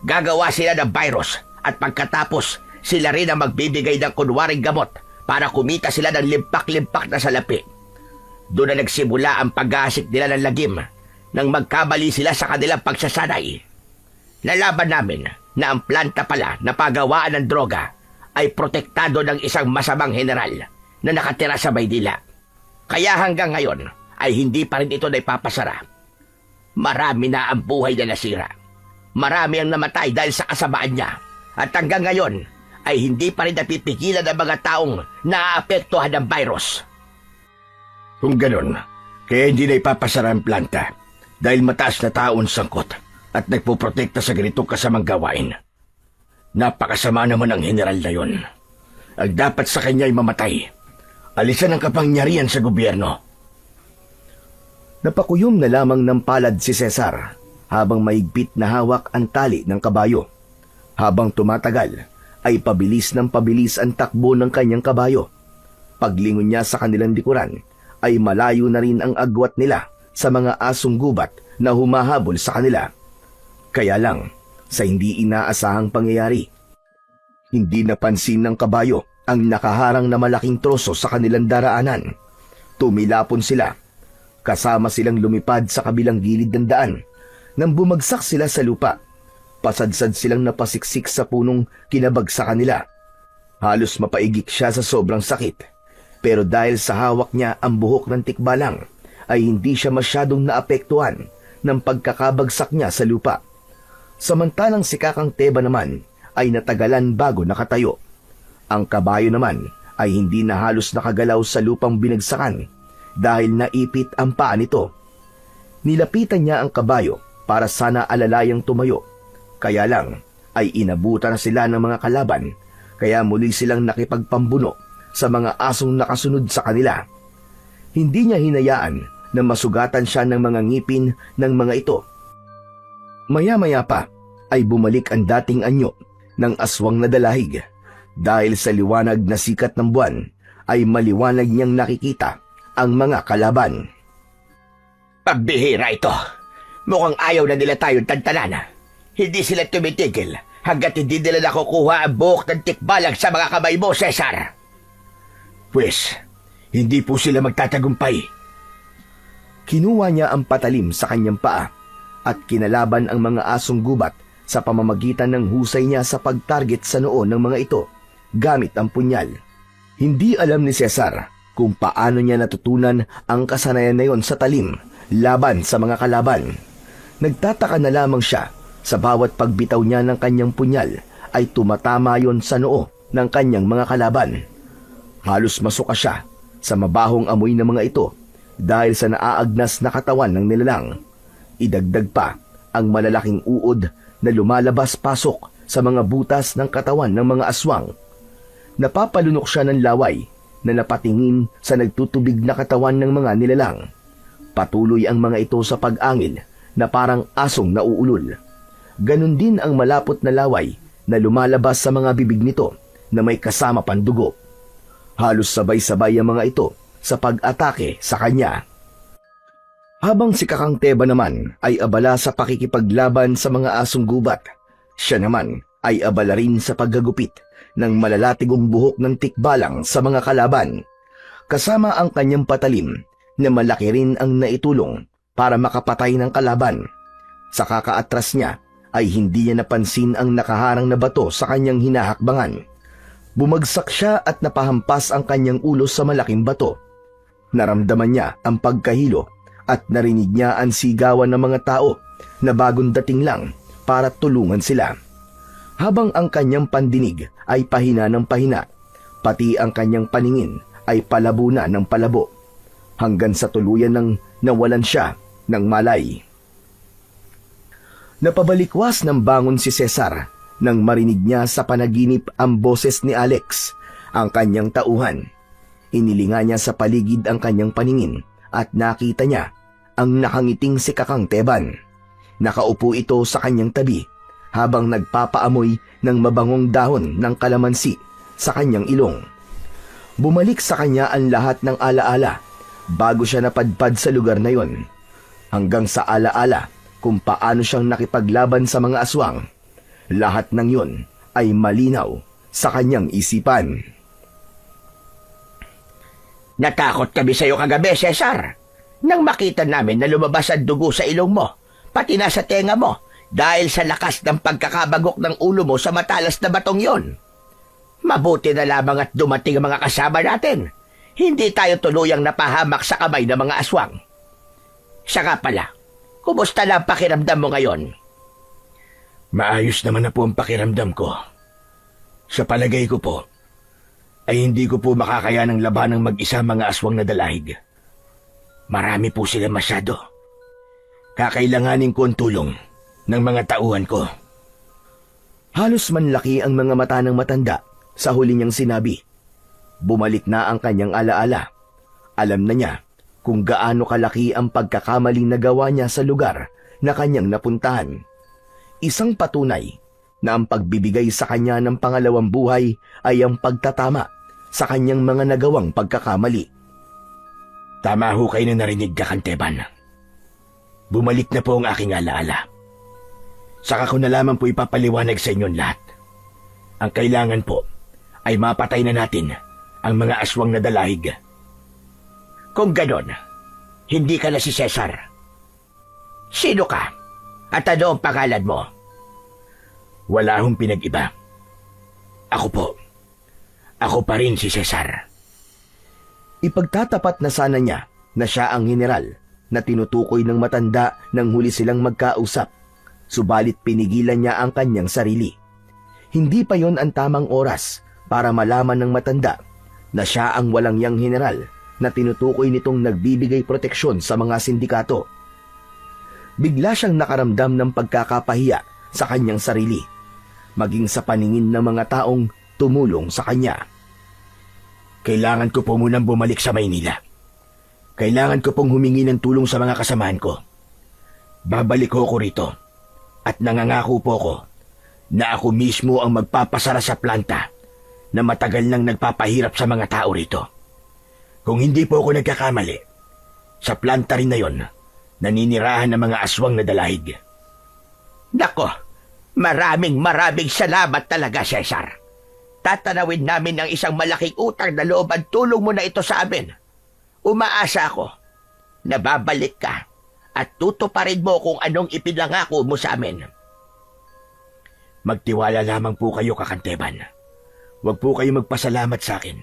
Gagawa sila ng virus at pagkatapos sila rin ang magbibigay ng kunwaring gamot para kumita sila ng limpak-limpak na salapi. Doon na nagsimula ang pag-aasik nila ng lagim nang magkabali sila sa kanilang pagsasanay. Nalaban namin na ang planta pala na pagawaan ng droga ay protektado ng isang masamang general na nakatira sa Maynila. Kaya hanggang ngayon ay hindi pa rin ito naipapasara. Marami na ang buhay na nasira. Marami ang namatay dahil sa kasamaan niya. At hanggang ngayon ay hindi pa rin napipigilan ang mga taong naaapektuhan ng virus. Kung ganun, kaya hindi na ipapasara ang planta dahil mataas na taon sangkot at nagpoprotekta sa ganitong kasamang gawain. Napakasama naman ang general na yun. Ang dapat sa kanya ay mamatay. Alisan ang kapangyarihan sa gobyerno. Napakuyom na lamang ng palad si Cesar habang maigpit na hawak ang tali ng kabayo. Habang tumatagal, ay pabilis ng pabilis ang takbo ng kanyang kabayo. Paglingon niya sa kanilang likuran, ay malayo na rin ang agwat nila sa mga asong gubat na humahabol sa kanila. Kaya lang, sa hindi inaasahang pangyayari, hindi napansin ng kabayo ang nakaharang na malaking troso sa kanilang daraanan. Tumilapon sila. Kasama silang lumipad sa kabilang gilid ng daan. Nang bumagsak sila sa lupa, pasadsad silang napasiksik sa punong kinabagsakan nila. Halos mapaigik siya sa sobrang sakit. Pero dahil sa hawak niya ang buhok ng tikbalang, ay hindi siya masyadong naapektuhan ng pagkakabagsak niya sa lupa. Samantalang si Kakang Teba naman ay natagalan bago nakatayo. Ang kabayo naman ay hindi na halos nakagalaw sa lupang binagsakan dahil naipit ang paa nito. Nilapitan niya ang kabayo para sana alalayang tumayo. Kaya lang ay inabutan na sila ng mga kalaban kaya muli silang nakipagpambuno sa mga asong nakasunod sa kanila. Hindi niya hinayaan na masugatan siya ng mga ngipin ng mga ito. Maya-maya pa ay bumalik ang dating anyo ng aswang na dalahig. Dahil sa liwanag na sikat ng buwan ay maliwanag niyang nakikita ang mga kalaban. Pambihira ito. Mukhang ayaw na nila tayong tantanan. Hindi sila tumitigil hanggat hindi nila nakukuha ang buhok ng tikbalang sa mga kamay mo, Cesar. Pwes, hindi po sila magtatagumpay. Kinuha niya ang patalim sa kanyang paa at kinalaban ang mga asong gubat sa pamamagitan ng husay niya sa pagtarget sa noo ng mga ito gamit ang punyal. Hindi alam ni Cesar kung paano niya natutunan ang kasanayan na yon sa talim laban sa mga kalaban. Nagtataka na lamang siya sa bawat pagbitaw niya ng kanyang punyal ay tumatama yon sa noo ng kanyang mga kalaban. Halos masuka siya sa mabahong amoy ng mga ito dahil sa naaagnas na katawan ng nilalang. Idagdag pa ang malalaking uod na lumalabas-pasok sa mga butas ng katawan ng mga aswang. Napapalunok siya ng laway na napatingin sa nagtutubig na katawan ng mga nilalang. Patuloy ang mga ito sa pag-angil na parang asong nauulol. Ganon din ang malapot na laway na lumalabas sa mga bibig nito na may kasama pang dugo. Halos sabay-sabay ang mga ito sa pag-atake sa kanya. Habang si Kakang Teba naman ay abala sa pakikipaglaban sa mga asong gubat, siya naman ay abala rin sa paggagupit ng malalatigong buhok ng tikbalang sa mga kalaban, kasama ang kanyang patalim na malaki rin ang naitulong para makapatay ng kalaban. Sa kakaatras niya ay hindi niya napansin ang nakaharang na bato sa kanyang hinahakbangan. Bumagsak siya at napahampas ang kanyang ulo sa malaking bato. Naramdaman niya ang pagkahilo at narinig niya ang sigawan ng mga tao na bagong dating lang para tulungan sila. Habang ang kanyang pandinig ay pahina ng pahina, pati ang kanyang paningin ay palabo na ng palabo, hanggang sa tuluyan ng nawalan siya ng malay. Napabalikwas ng bangon si Cesar nang marinig niya sa panaginip ang boses ni Alex, ang kanyang tauhan. Inilinga niya sa paligid ang kanyang paningin at nakita niya ang nakangiting si Kakang Teban. Nakaupo ito sa kanyang tabi habang nagpapaamoy ng mabangong dahon ng kalamansi sa kanyang ilong. Bumalik sa kanya ang lahat ng alaala bago siya napadpad sa lugar na yon, hanggang sa alaala kung paano siyang nakipaglaban sa mga aswang. Lahat ng yon ay malinaw sa kanyang isipan. Natakot kami sa'yo kagabi, Cesar. Nang makita namin na lumabas ang dugo sa ilong mo, pati na sa tenga mo, dahil sa lakas ng pagkakabagok ng ulo mo sa matalas na batong yon. Mabuti na lamang at dumating ang mga kasama natin. Hindi tayo tuluyang napahamak sa kamay ng mga aswang. Saka pala, kumusta na ang pakiramdam mo ngayon? Maayos naman na po ang pakiramdam ko. Sa palagay ko po, ay hindi ko po makakayanang labanang mag-isa mga aswang na dalahig. Marami po sila masyado. Kakailanganin ko ang tulong ng mga tauhan ko. Halos manlaki ang mga mata ng matanda sa huli niyang sinabi. Bumalik na ang kanyang alaala. Alam na niya kung gaano kalaki ang pagkakamaling nagawa niya sa lugar na kanyang napuntahan. Isang patunay na ang pagbibigay sa kanya ng pangalawang buhay ay ang pagtatama sa kanyang mga nagawang pagkakamali. Tama ho kayo na narinig, Kakang Teban. Bumalik na po ang aking alaala. Saka ko na lamang po ipapaliwanag sa inyong lahat. Ang kailangan po ay mapatay na natin ang mga aswang na dalahig. Kung ganon, hindi ka na si Cesar. Sino ka? At ano ang pangalan mo? Wala hong pinag-iba. Ako po. Ako pa rin si Cesar. Ipagtatapat na sana niya na siya ang general na tinutukoy ng matanda nang huli silang magkausap. Subalit pinigilan niya ang kanyang sarili. Hindi pa yon ang tamang oras para malaman ng matanda na siya ang walang yang general na tinutukoy nitong nagbibigay proteksyon sa mga sindikato. Bigla siyang nakaramdam ng pagkakapahiya sa kanyang sarili, maging sa paningin ng mga taong tumulong sa kanya. Kailangan ko po munang bumalik sa Maynila. Kailangan ko pong humingi ng tulong sa mga kasamahan ko. Babalik ko rito at nangangako po ko na ako mismo ang magpapasara sa planta na matagal nang nagpapahirap sa mga tao rito. Kung hindi po ako nagkakamali, sa planta rin na yon, naninirahan ng mga aswang na dalahig. Nako, maraming salamat talaga, Cesar. Tatanawin namin ang isang malaking utang na loob ang tulong mo na ito sa amin. Umaasa ako na babalik ka at tutuparin mo kung anong ipinangako mo sa amin. Magtiwala lamang po kayo, Kakang Teban. Huwag po kayo magpasalamat sa akin.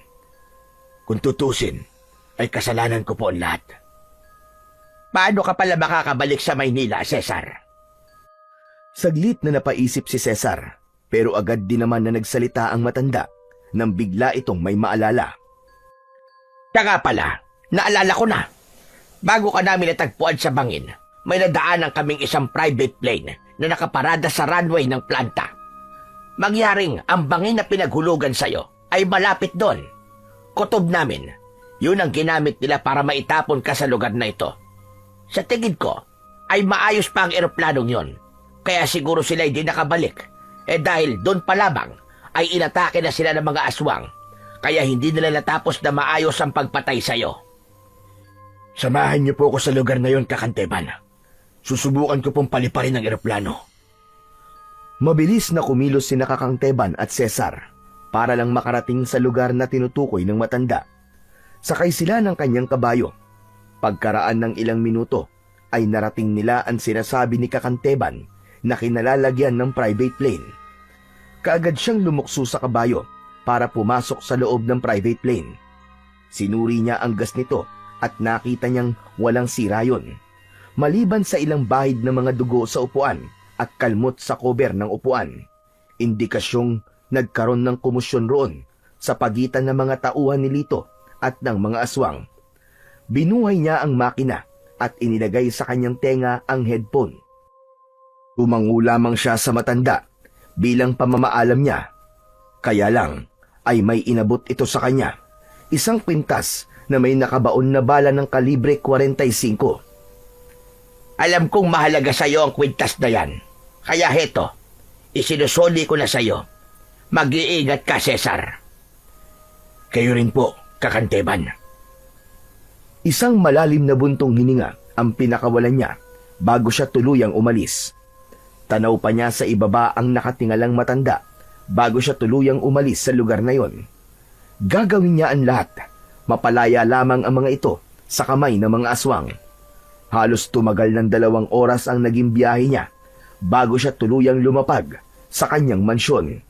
Kung tutusin, ay kasalanan ko po ang lahat. Paano ka pala makakabalik sa Maynila, Cesar? Saglit na napaisip si Cesar, pero agad din naman na nagsalita ang matanda nang bigla itong may maalala. Saka pala, naalala ko na. Bago ka namin natagpuan sa bangin, may nadaanan kaming isang private plane na nakaparada sa runway ng planta. Mangyaring ang bangin na pinaghulugan sa'yo ay malapit doon. Kutob namin, yun ang ginamit nila para maitapon ka sa lugar na ito. Sa tingin ko, ay maayos pa ang eroplanong yon. Kaya siguro sila hindi nakabalik. Dahil doon pa lamang, ay inatake na sila ng mga aswang. Kaya hindi nila natapos na maayos ang pagpatay sa'yo. Samahan niyo po ako sa lugar na yon, Kakang Teban. Susubukan ko pong paliparin ang eroplano. Mabilis na kumilos sina Kakang Teban at Cesar para lang makarating sa lugar na tinutukoy ng matanda. Sakay sila ng kanyang kabayo. Pagkaraan ng ilang minuto, ay narating nila ang sinasabi ni Kakang Teban na kinalalagyan ng private plane. Kaagad siyang lumukso sa kabayo para pumasok sa loob ng private plane. Sinuri niya ang gas nito at nakita niyang walang sira yun. Maliban sa ilang bahid ng mga dugo sa upuan at kalmot sa cover ng upuan, indikasyong nagkaroon ng komusyon roon sa pagitan ng mga tauhan ni Lito at ng mga aswang. Binuhay niya ang makina at inilagay sa kanyang tenga ang headphone. Tumango lamang siya sa matanda bilang pamamaalam niya. Kaya lang ay may inabot ito sa kanya, isang kwintas na may nakabaon na bala ng kalibre 45. Alam kong mahalaga sa'yo ang kwintas na yan. Kaya heto, isinusoli ko na sa'yo. Mag-iingat ka, Cesar. Kayo rin po, Kakanteban. Isang malalim na buntong hininga ang pinakawalan niya bago siya tuluyang umalis. Tanaw pa niya sa ibaba ang nakatingalang matanda bago siya tuluyang umalis sa lugar na yon. Gagawin niya ang lahat. Mapalaya lamang ang mga ito sa kamay ng mga aswang. Halos tumagal ng 2 oras ang naging biyahe niya bago siya tuluyang lumapag sa kanyang mansyon.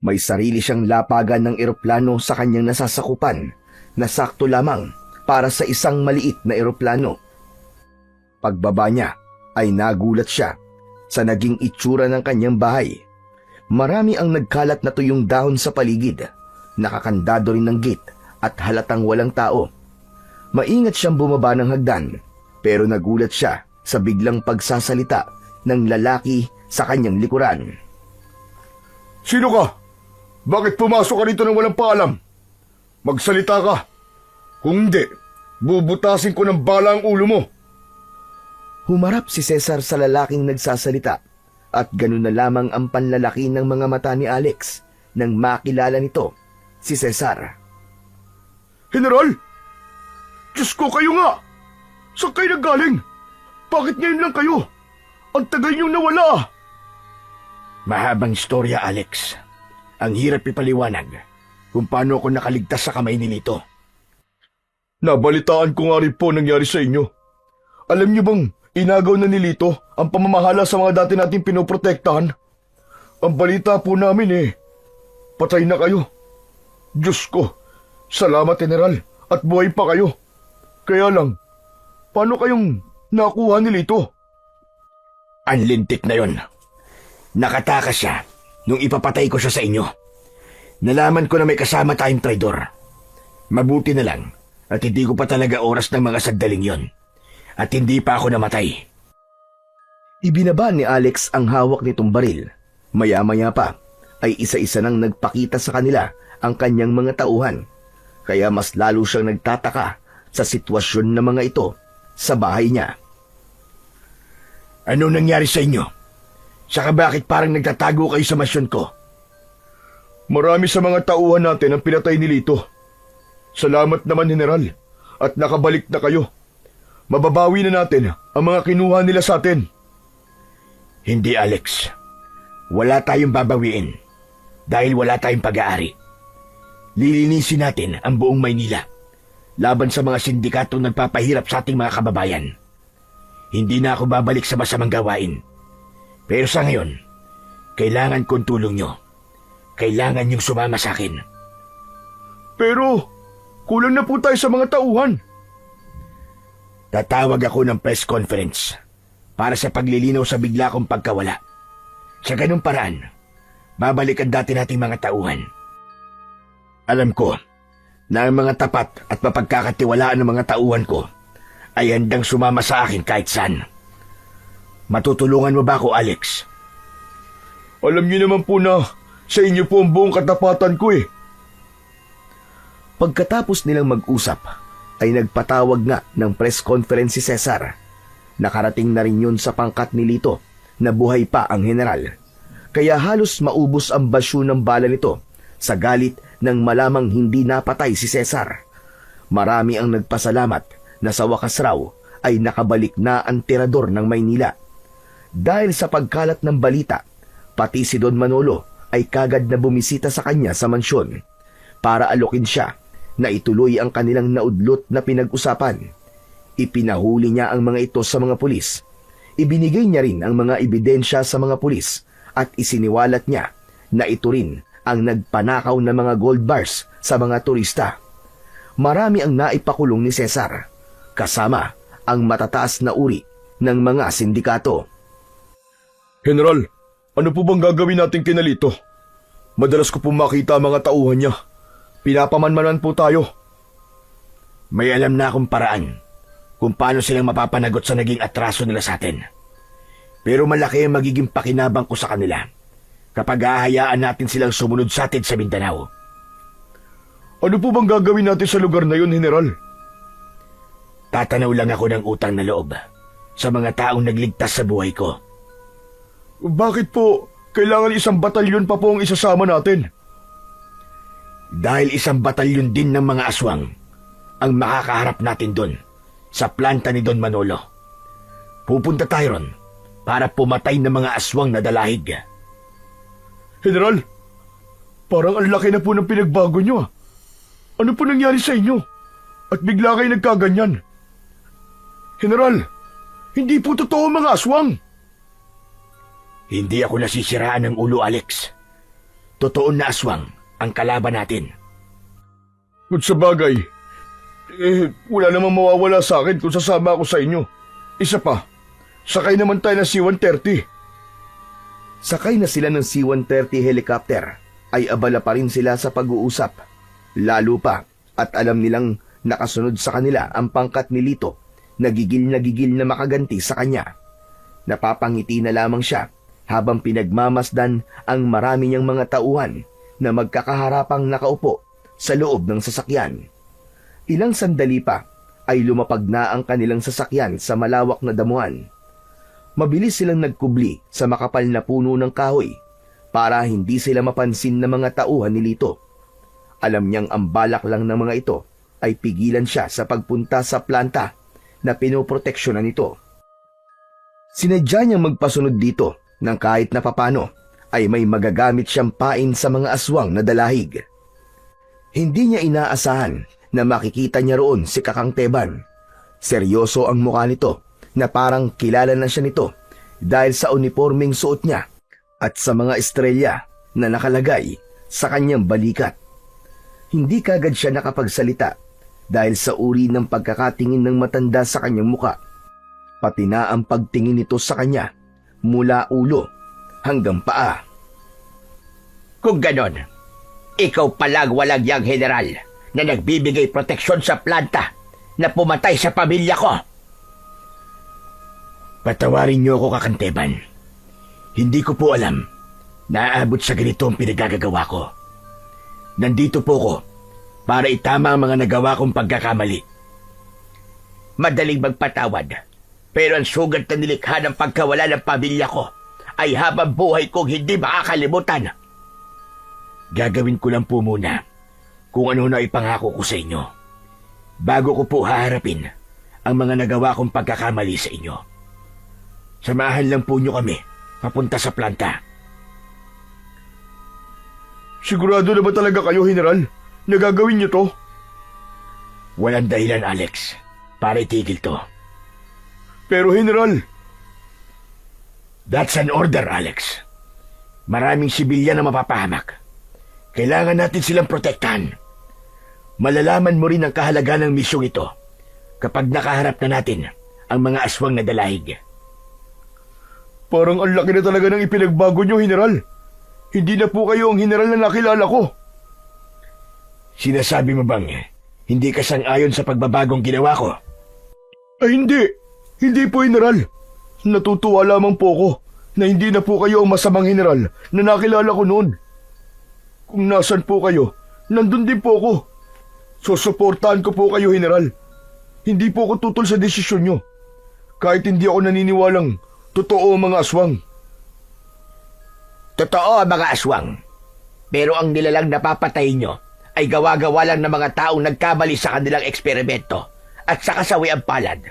May sarili siyang lapagan ng eroplano sa kanyang nasasakupan na sakto lamang para sa isang maliit na eroplano. Pagbaba niya ay nagulat siya sa naging itsura ng kanyang bahay. Marami ang nagkalat na tuyong dahon sa paligid. Nakakandado rin ng gate at halatang walang tao. Maingat siyang bumaba ng hagdan pero nagulat siya sa biglang pagsasalita ng lalaki sa kanyang likuran. Sino ka? Bakit pumasok ka dito nang walang paalam? Magsalita ka. Kung hindi, bubutasin ko ng bala ang ulo mo. Humarap si Cesar sa lalaking nagsasalita at ganun na lamang ang panlalaki ng mga mata ni Alex nang makilala nito si Cesar. General! Diyos ko, kayo nga! Saan kayo naggaling? Bakit ngayon lang kayo? Ang tagal niyong nawala. Mahabang istorya, Alex. Ang hirap ipaliwanag kung paano ako nakaligtas sa kamay ni Lito. Nabalitaan ko nga rin po nangyari sa inyo. Alam niyo bang inagaw na ni Lito ang pamamahala sa mga dati nating pinoprotektahan? Ang balita po namin patay na kayo. Diyos ko, salamat General at buhay pa kayo. Kaya lang, paano kayong nakuha ni Lito? Ang lintik na yon. Nakatakas siya nung ipapatay ko siya sa inyo. Nalaman ko na may kasama tayong traidor. Mabuti na lang at hindi ko pa talaga oras ng mga sagdaling yon. At hindi pa ako namatay. Ibinaba ni Alex ang hawak nitong baril. Maya-maya pa ay isa-isa nang nagpakita sa kanila ang kanyang mga tauhan. Kaya mas lalo siyang nagtataka sa sitwasyon ng mga ito sa bahay niya. Ano nangyari sa inyo? Saka bakit parang nagtatago kayo sa masyon ko? Marami sa mga tauhan natin ang pinatay ni Lito. Salamat naman General at nakabalik na kayo. Mababawi na natin ang mga kinuha nila sa atin. Hindi, Alex. Wala tayong babawiin dahil wala tayong pag-aari. Lilinisin natin ang buong Maynila laban sa mga sindikatong nagpapahirap sa ating mga kababayan. Hindi na ako babalik sa masamang gawain. Pero sa ngayon, kailangan kong tulong nyo. Kailangan nyong sumama sa akin. Pero, kulang na po tayo sa mga tauhan. Tatawag ako ng press conference para sa paglilinaw sa bigla kong pagkawala. Sa ganung paraan, babalik ang dati nating mga tauhan. Alam ko na ang mga tapat at mapagkakatiwalaan ng mga tauhan ko ay handang sumama sa akin kahit saan. Matutulungan mo ba ako, Alex? Alam niyo naman po na sa inyo po ang buong katapatan ko Pagkatapos nilang mag-usap, ay nagpatawag nga ng press conference si Cesar. Nakarating na rin yun sa pangkat ni Lito na buhay pa ang general. Kaya halos maubos ang basyo ng bala nito sa galit nang malamang hindi napatay si Cesar. Marami ang nagpasalamat na sa wakas raw ay nakabalik na ang tirador ng Maynila. Dahil sa pagkalat ng balita, pati si Don Manolo ay kagad na bumisita sa kanya sa mansyon para alokin siya na ituloy ang kanilang naudlot na pinag-usapan. Ipinahuli niya ang mga ito sa mga pulis. Ibinigay niya rin ang mga ebidensya sa mga pulis at isiniwalat niya na ito rin ang nagpanakaw ng mga gold bars sa mga turista. Marami ang naipakulong ni Cesar. kasama ang matataas na uri ng mga sindikato. General, ano po bang gagawin natin kina Lito? Madalas ko po makita ang mga tauhan niya. Pinapamanmanan po tayo. May alam na akong paraan kung paano silang mapapanagot sa naging atraso nila sa atin. Pero malaki ang magiging pakinabang ko sa kanila kapag hahayaan natin silang sumunod sa atin sa Mindanao. Ano po bang gagawin natin sa lugar na yun, General? Tatanaw lang ako ng utang na loob sa mga taong nagligtas sa buhay ko. Bakit po kailangan isang batalyon pa po ang isasama natin? Dahil isang batalyon din ng mga aswang ang makakaharap natin doon sa planta ni Don Manolo. Pupunta tayo ron para pumatay ng mga aswang na dalahig. General, parang ang laki na po ng pinagbago nyo. Ano po nangyari sa inyo? At bigla kayo nagkaganyan. General, hindi po totoo mga aswang. Hindi ako nasisiraan ng ulo, Alex. Totoo na aswang ang kalaban natin. Kung sa bagay, wala namang mawawala sa akin kung sasama ako sa inyo. Isa pa, sakay naman tayo ng C-130. Sakay na sila ng C-130 helicopter ay abala pa rin sila sa pag-uusap. Lalo pa at alam nilang nakasunod sa kanila ang pangkat ni Lito na gigil na makaganti sa kanya. Napapangiti na lamang siya habang pinagmamasdan ang marami niyang mga tauhan na magkakaharapang nakaupo sa loob ng sasakyan. Ilang sandali pa ay lumapag na ang kanilang sasakyan sa malawak na damuhan. Mabilis silang nagkubli sa makapal na puno ng kahoy para hindi sila mapansin ng mga tauhan ni Lito. Alam niyang ang balak lang ng mga ito ay pigilan siya sa pagpunta sa planta na pinoproteksyonan nito. Sinadya niyang magpasunod dito nang kahit na papano ay may magagamit siyang pain sa mga aswang na dalahig. Hindi niya inaasahan na makikita niya roon si Kakang Teban. Seryoso ang mukha nito na parang kilala na siya nito dahil sa uniformeng suot niya at sa mga estrelya na nakalagay sa kanyang balikat. Hindi kagad siya nakapagsalita dahil sa uri ng pagkakatingin ng matanda sa kanyang muka. Pati na ang pagtingin nito sa kanya mula ulo hanggang paa. Kung ganon, ikaw palang walang yang general na nagbibigay proteksyon sa planta na pumatay sa pamilya ko. Patawarin niyo ako, Kakanteban. Hindi ko po alam na aabot sa ganito ang pinagagagawa ko. Nandito po ko para itama ang mga nagawa kong pagkakamali. Madaling magpatawad, pero ang sugat na nilikha ng pagkawala ng pamilya ko ay habang buhay kong hindi makakalimutan. Gagawin ko lang po muna kung ano na ipangako ko sa inyo bago ko po haharapin ang mga nagawa kong pagkakamali sa inyo. Samahan lang po nyo kami papunta sa planta. Sigurado na ba talaga kayo, General? Nagagawin niyo to? Walang dahilan, Alex, para itigil to. Pero, General... That's an order, Alex. Maraming sibilyan na mapapahamak. Kailangan natin silang protektahan. Malalaman mo rin ang kahalagaan ng misyong ito kapag nakaharap na natin ang mga aswang na dalahig. Parang ang laki na talaga ng ipinagbago niyo, General. Hindi na po kayo ang General na nakilala ko. Sinasabi mo bang hindi ka sang-ayon sa pagbabagong ginawa ko? Ay hindi. Hindi po, General. Natutuwa lamang po ako na hindi na po kayo ang masamang General na nakilala ko noon. Kung nasan po kayo, nandun din po ako. Susuportahan ko po kayo, General. Hindi po ako tutol sa desisyon nyo. Kahit hindi ako naniniwalang totoo ang mga aswang. Totoo ang mga aswang. Pero ang nilalang napapatay nyo ay gawa-gawa lang ng mga taong nagkamali sa kanilang eksperimento at sa kasawiang palad.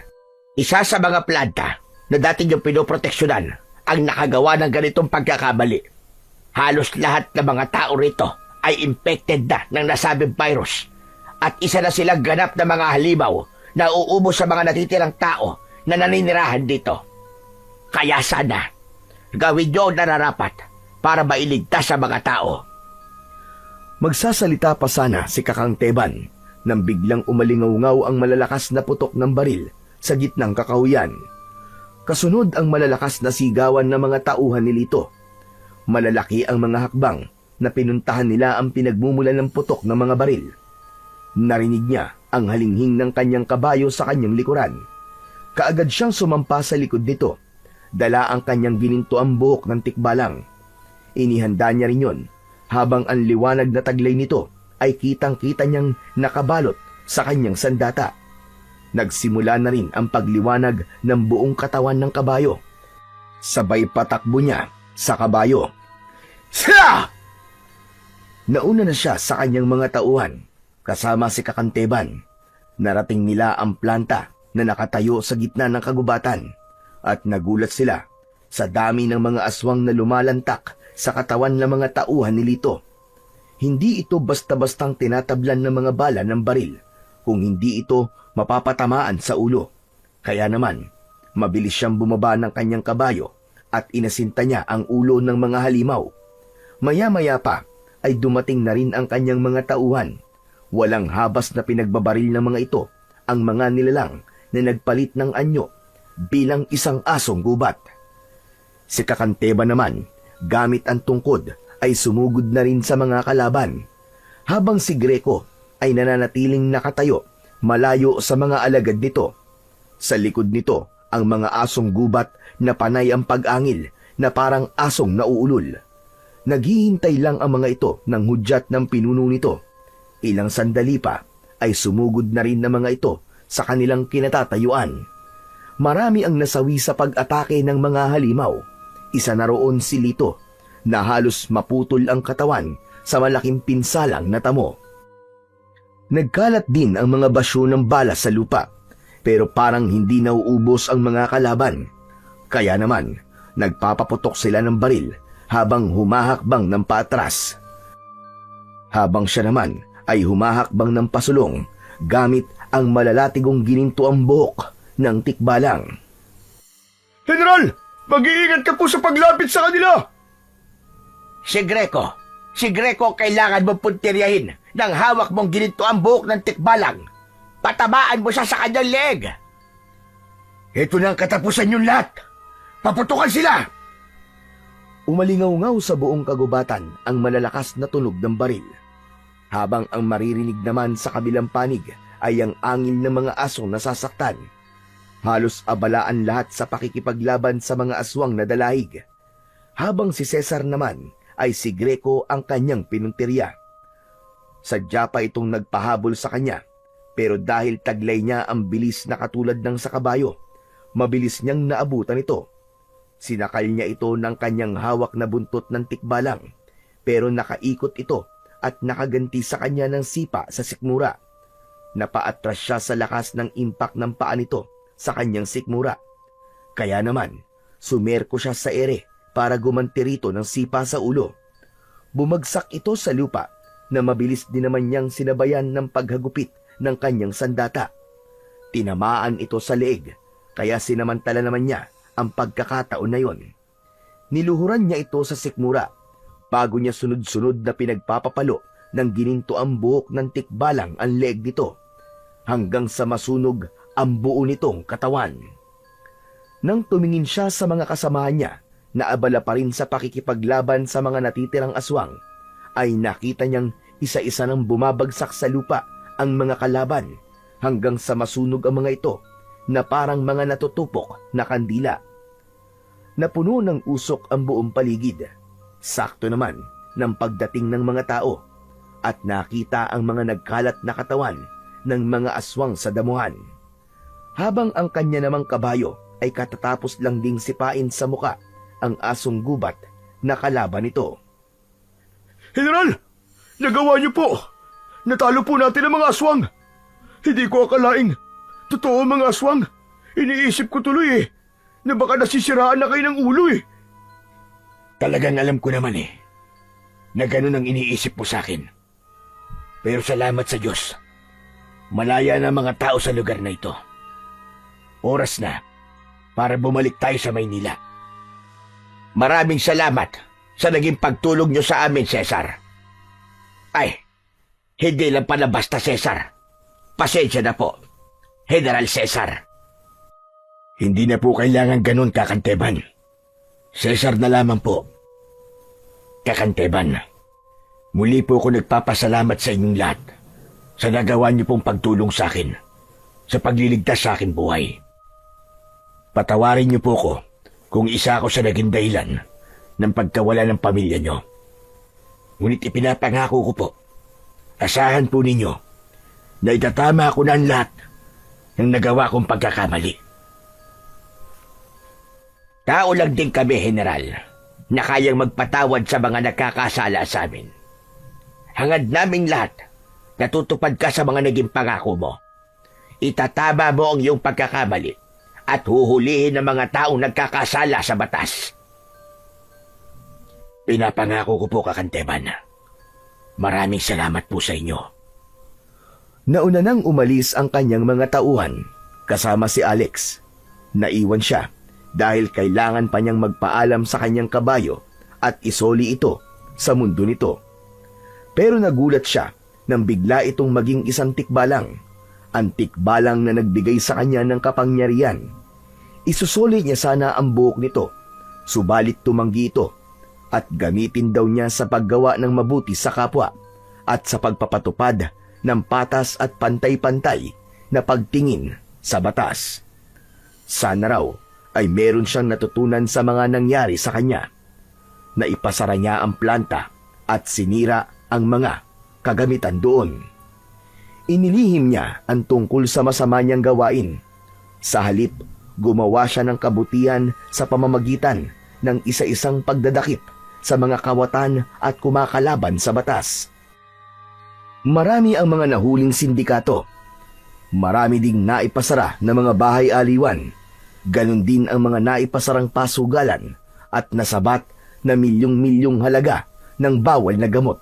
Isa sa mga planta na dati niyong pinoproteksyonan ang nakagawa ng ganitong pagkakamali. Halos lahat ng mga tao rito ay infected na ng nasabing virus at isa na silang ganap na mga halimaw na uubos sa mga natitirang tao na naninirahan dito. Kaya sana, gawin niyo ang nararapat para mailigtas sa mga tao. Magsasalita pa sana si Kakang Teban nang biglang umalingaw-ngaw ang malalakas na putok ng baril sa gitnang kakahuyan. Kasunod ang malalakas na sigawan ng mga tauhan ni Lito. Malalaki ang mga hakbang na pinuntahan nila ang pinagmumulan ng putok ng mga baril. Narinig niya ang halinghing ng kanyang kabayo sa kanyang likuran. Kaagad siyang sumampa sa likod nito. Dala ang kanyang ginintuang buhok ng tikbalang. Inihanda niya rin yon habang ang liwanag na taglay nito ay kitang-kita niyang nakabalot sa kanyang sandata. Nagsimula na rin ang pagliwanag ng buong katawan ng kabayo. Sabay patakbo niya sa kabayo. Siya! Nauna na siya sa kanyang mga tauhan, kasama si Kakanteban. Narating nila ang planta na nakatayo sa gitna ng kagubatan at nagulat sila sa dami ng mga aswang na lumalantak sa katawan ng mga tauhan ni Lito. Hindi ito basta-bastang tinatablan ng mga bala ng baril, kung hindi ito mapapatamaan sa ulo. Kaya naman, mabilis siyang bumaba ng kanyang kabayo at inasinta niya ang ulo ng mga halimaw. Maya-maya pa ay dumating na rin ang kanyang mga tauhan. Walang habas na pinagbabaril ng mga ito ang mga nilalang na nagpalit ng anyo bilang isang asong gubat. Si Kakanteba naman, gamit ang tungkod, ay sumugod na rin sa mga kalaban, habang si Greco ay nananatiling nakatayo malayo sa mga alagad nito. Sa likod nito ang mga asong gubat na panay ang pag-angil na parang asong nauulol. Naghihintay lang ang mga ito ng hudyat ng pinuno nito. Ilang sandali pa ay sumugod na rin ng mga ito sa kanilang kinatatayuan. Marami ang nasawi sa pag-atake ng mga halimaw. Isa na roon si Lito na halos maputol ang katawan sa malaking pinsalang na tamo. Nagkalat din ang mga basyo ng bala sa lupa, pero parang hindi nauubos ang mga kalaban. Kaya naman, nagpapaputok sila ng baril habang humahakbang ng paatras. Habang siya naman ay humahakbang ng pasulong gamit ang malalatigong ginintuang buhok ng tikbalang. General! Mag-iingat ka po sa paglapit sa kanila! Si Greco kailangan mong puntiryahin ng hawak mong ginito ang buhok ng tikbalang. Patamaan mo siya sa kanyang leeg. Ito na ang katapusan yung lahat. Paputukan sila! Umalingaw-ngaw sa buong kagubatan ang malalakas na tunog ng baril. Habang ang maririnig naman sa kabilang panig ay ang angil ng mga asong nasasaktan. Halos abalaan lahat sa pakikipaglaban sa mga aswang na dalahig. Habang si Cesar naman ay si Greco ang kanyang pinuntirya. Sadya pa itong nagpahabol sa kanya, pero dahil taglay niya ang bilis na katulad ng sa kabayo, mabilis niyang naabutan ito. Sinakal niya ito ng kanyang hawak na buntot ng tikbalang, pero nakaikot ito at nakaganti sa kanya ng sipa sa sikmura. Napaatras siya sa lakas ng impact ng paa nito sa kanyang sikmura. Kaya naman, sumerko siya sa ere para gumanti rito ng sipa sa ulo. Bumagsak ito sa lupa na mabilis din naman niyang sinabayan ng paghagupit ng kanyang sandata. Tinamaan ito sa leeg, kaya sinamantala naman niya ang pagkakataon na yon. Niluhuran niya ito sa sikmura bago niya sunod-sunod na pinagpapapalo ng gininto ang buhok ng tikbalang ang leeg nito hanggang sa masunog ang buo nitong katawan. Nang tumingin siya sa mga kasamahan niya na abala pa rin sa pakikipaglaban sa mga natitirang aswang, ay nakita niyang isa-isa nang bumabagsak sa lupa ang mga kalaban hanggang sa masunog ang mga ito na parang mga natutupok na kandila. Napuno ng usok ang buong paligid. Sakto naman ng pagdating ng mga tao at nakita ang mga nagkalat na katawan ng mga aswang sa damuhan. Habang ang kanya namang kabayo ay katatapos lang ding sipain sa muka ang asong gubat na kalaban nito. General! Nagawa niyo po! Natalo po natin ang mga aswang! Hindi ko akalaing totoo ang mga aswang. Iniisip ko tuloy na baka nasisiraan na kayo ng ulo Talagang alam ko naman na ganun ang iniisip mo sa akin. Pero salamat sa Diyos. Malaya na mga tao sa lugar na ito. Oras na para bumalik tayo sa Maynila. Maraming salamat sa naging pagtulong nyo sa amin, Cesar. Ay, hindi lang pala basta Cesar. Pasensya na po, General Cesar. Hindi na po kailangan ganun, Kakanteban. Cesar na lamang po. Kakanteban, muli po ako nagpapasalamat sa inyong lahat sa nagawa niyo pong pagtulong sa akin sa pagliligtas sa aking buhay. Patawarin niyo po ko kung isa ako sa naging dahilan ng pagkawala ng pamilya niyo. Ngunit ipinapangako ko po, asahan po ninyo na itatama ko na ang lahat ng nagawa kong pagkakamali. Tao lang din kami, General, na kayang magpatawad sa mga nagkakasala sa amin. Hangad naming lahat, natutupad ka sa mga naging pangako mo. Itatama mo ang iyong pagkakamali at huhulihin ng mga taong nagkakasala sa batas. Pinapangako ko po, Kakanteban. Maraming salamat po sa inyo. Nauna nang umalis ang kanyang mga tauhan kasama si Alex. Naiwan siya dahil kailangan pa niyang magpaalam sa kanyang kabayo at isoli ito sa mundo nito. Pero nagulat siya nang bigla itong maging isang tikbalang. Ang tikbalang na nagbigay sa kanya ng kapangyarihan. Isusoli niya sana ang buhok nito, subalit tumanggi ito at gamitin daw niya sa paggawa ng mabuti sa kapwa at sa pagpapatupad ng patas at pantay-pantay na pagtingin sa batas. Sana raw ay meron siyang natutunan sa mga nangyari sa kanya. Naipasara niya ang planta at sinira ang mga kagamitan doon. Inilihim niya ang tungkol sa masama niyang gawain. Sa halip, gumawa siya ng kabutihan sa pamamagitan ng isa-isang pagdadakip sa mga kawatan at kumakalaban sa batas. Marami ang mga nahuling sindikato. Marami ding naipasara na mga bahay aliwan. Ganon din ang mga naipasarang pasugalan at nasabat na milyong-milyong halaga ng bawal na gamot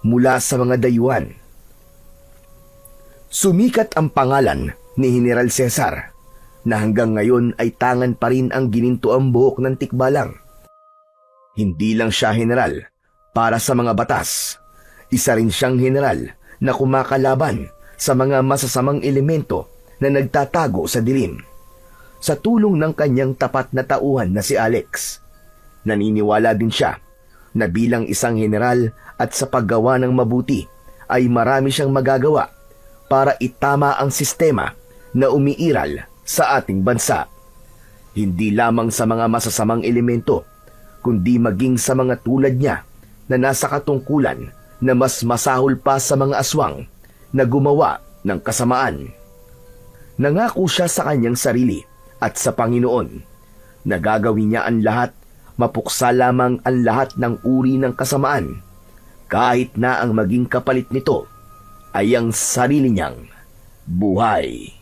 mula sa mga dayuhan. Sumikat ang pangalan ni General Cesar na hanggang ngayon ay tangan pa rin ang ginintuang buhok ng tikbalang. Hindi lang siya general para sa mga batas. Isa rin siyang general na kumakalaban sa mga masasamang elemento na nagtatago sa dilim. Sa tulong ng kanyang tapat na tauhan na si Alex, naniniwala din siya na bilang isang general at sa paggawa ng mabuti ay marami siyang magagawa para itama ang sistema na umiiral sa ating bansa. Hindi lamang sa mga masasamang elemento, kundi maging sa mga tulad niya na nasa katungkulan na mas masahol pa sa mga aswang na gumawa ng kasamaan. Nangako siya sa kanyang sarili at sa Panginoon na gagawin niya ang lahat, mapuksa lamang ang lahat ng uri ng kasamaan, kahit na ang maging kapalit nito ay ang sarili niyang buhay.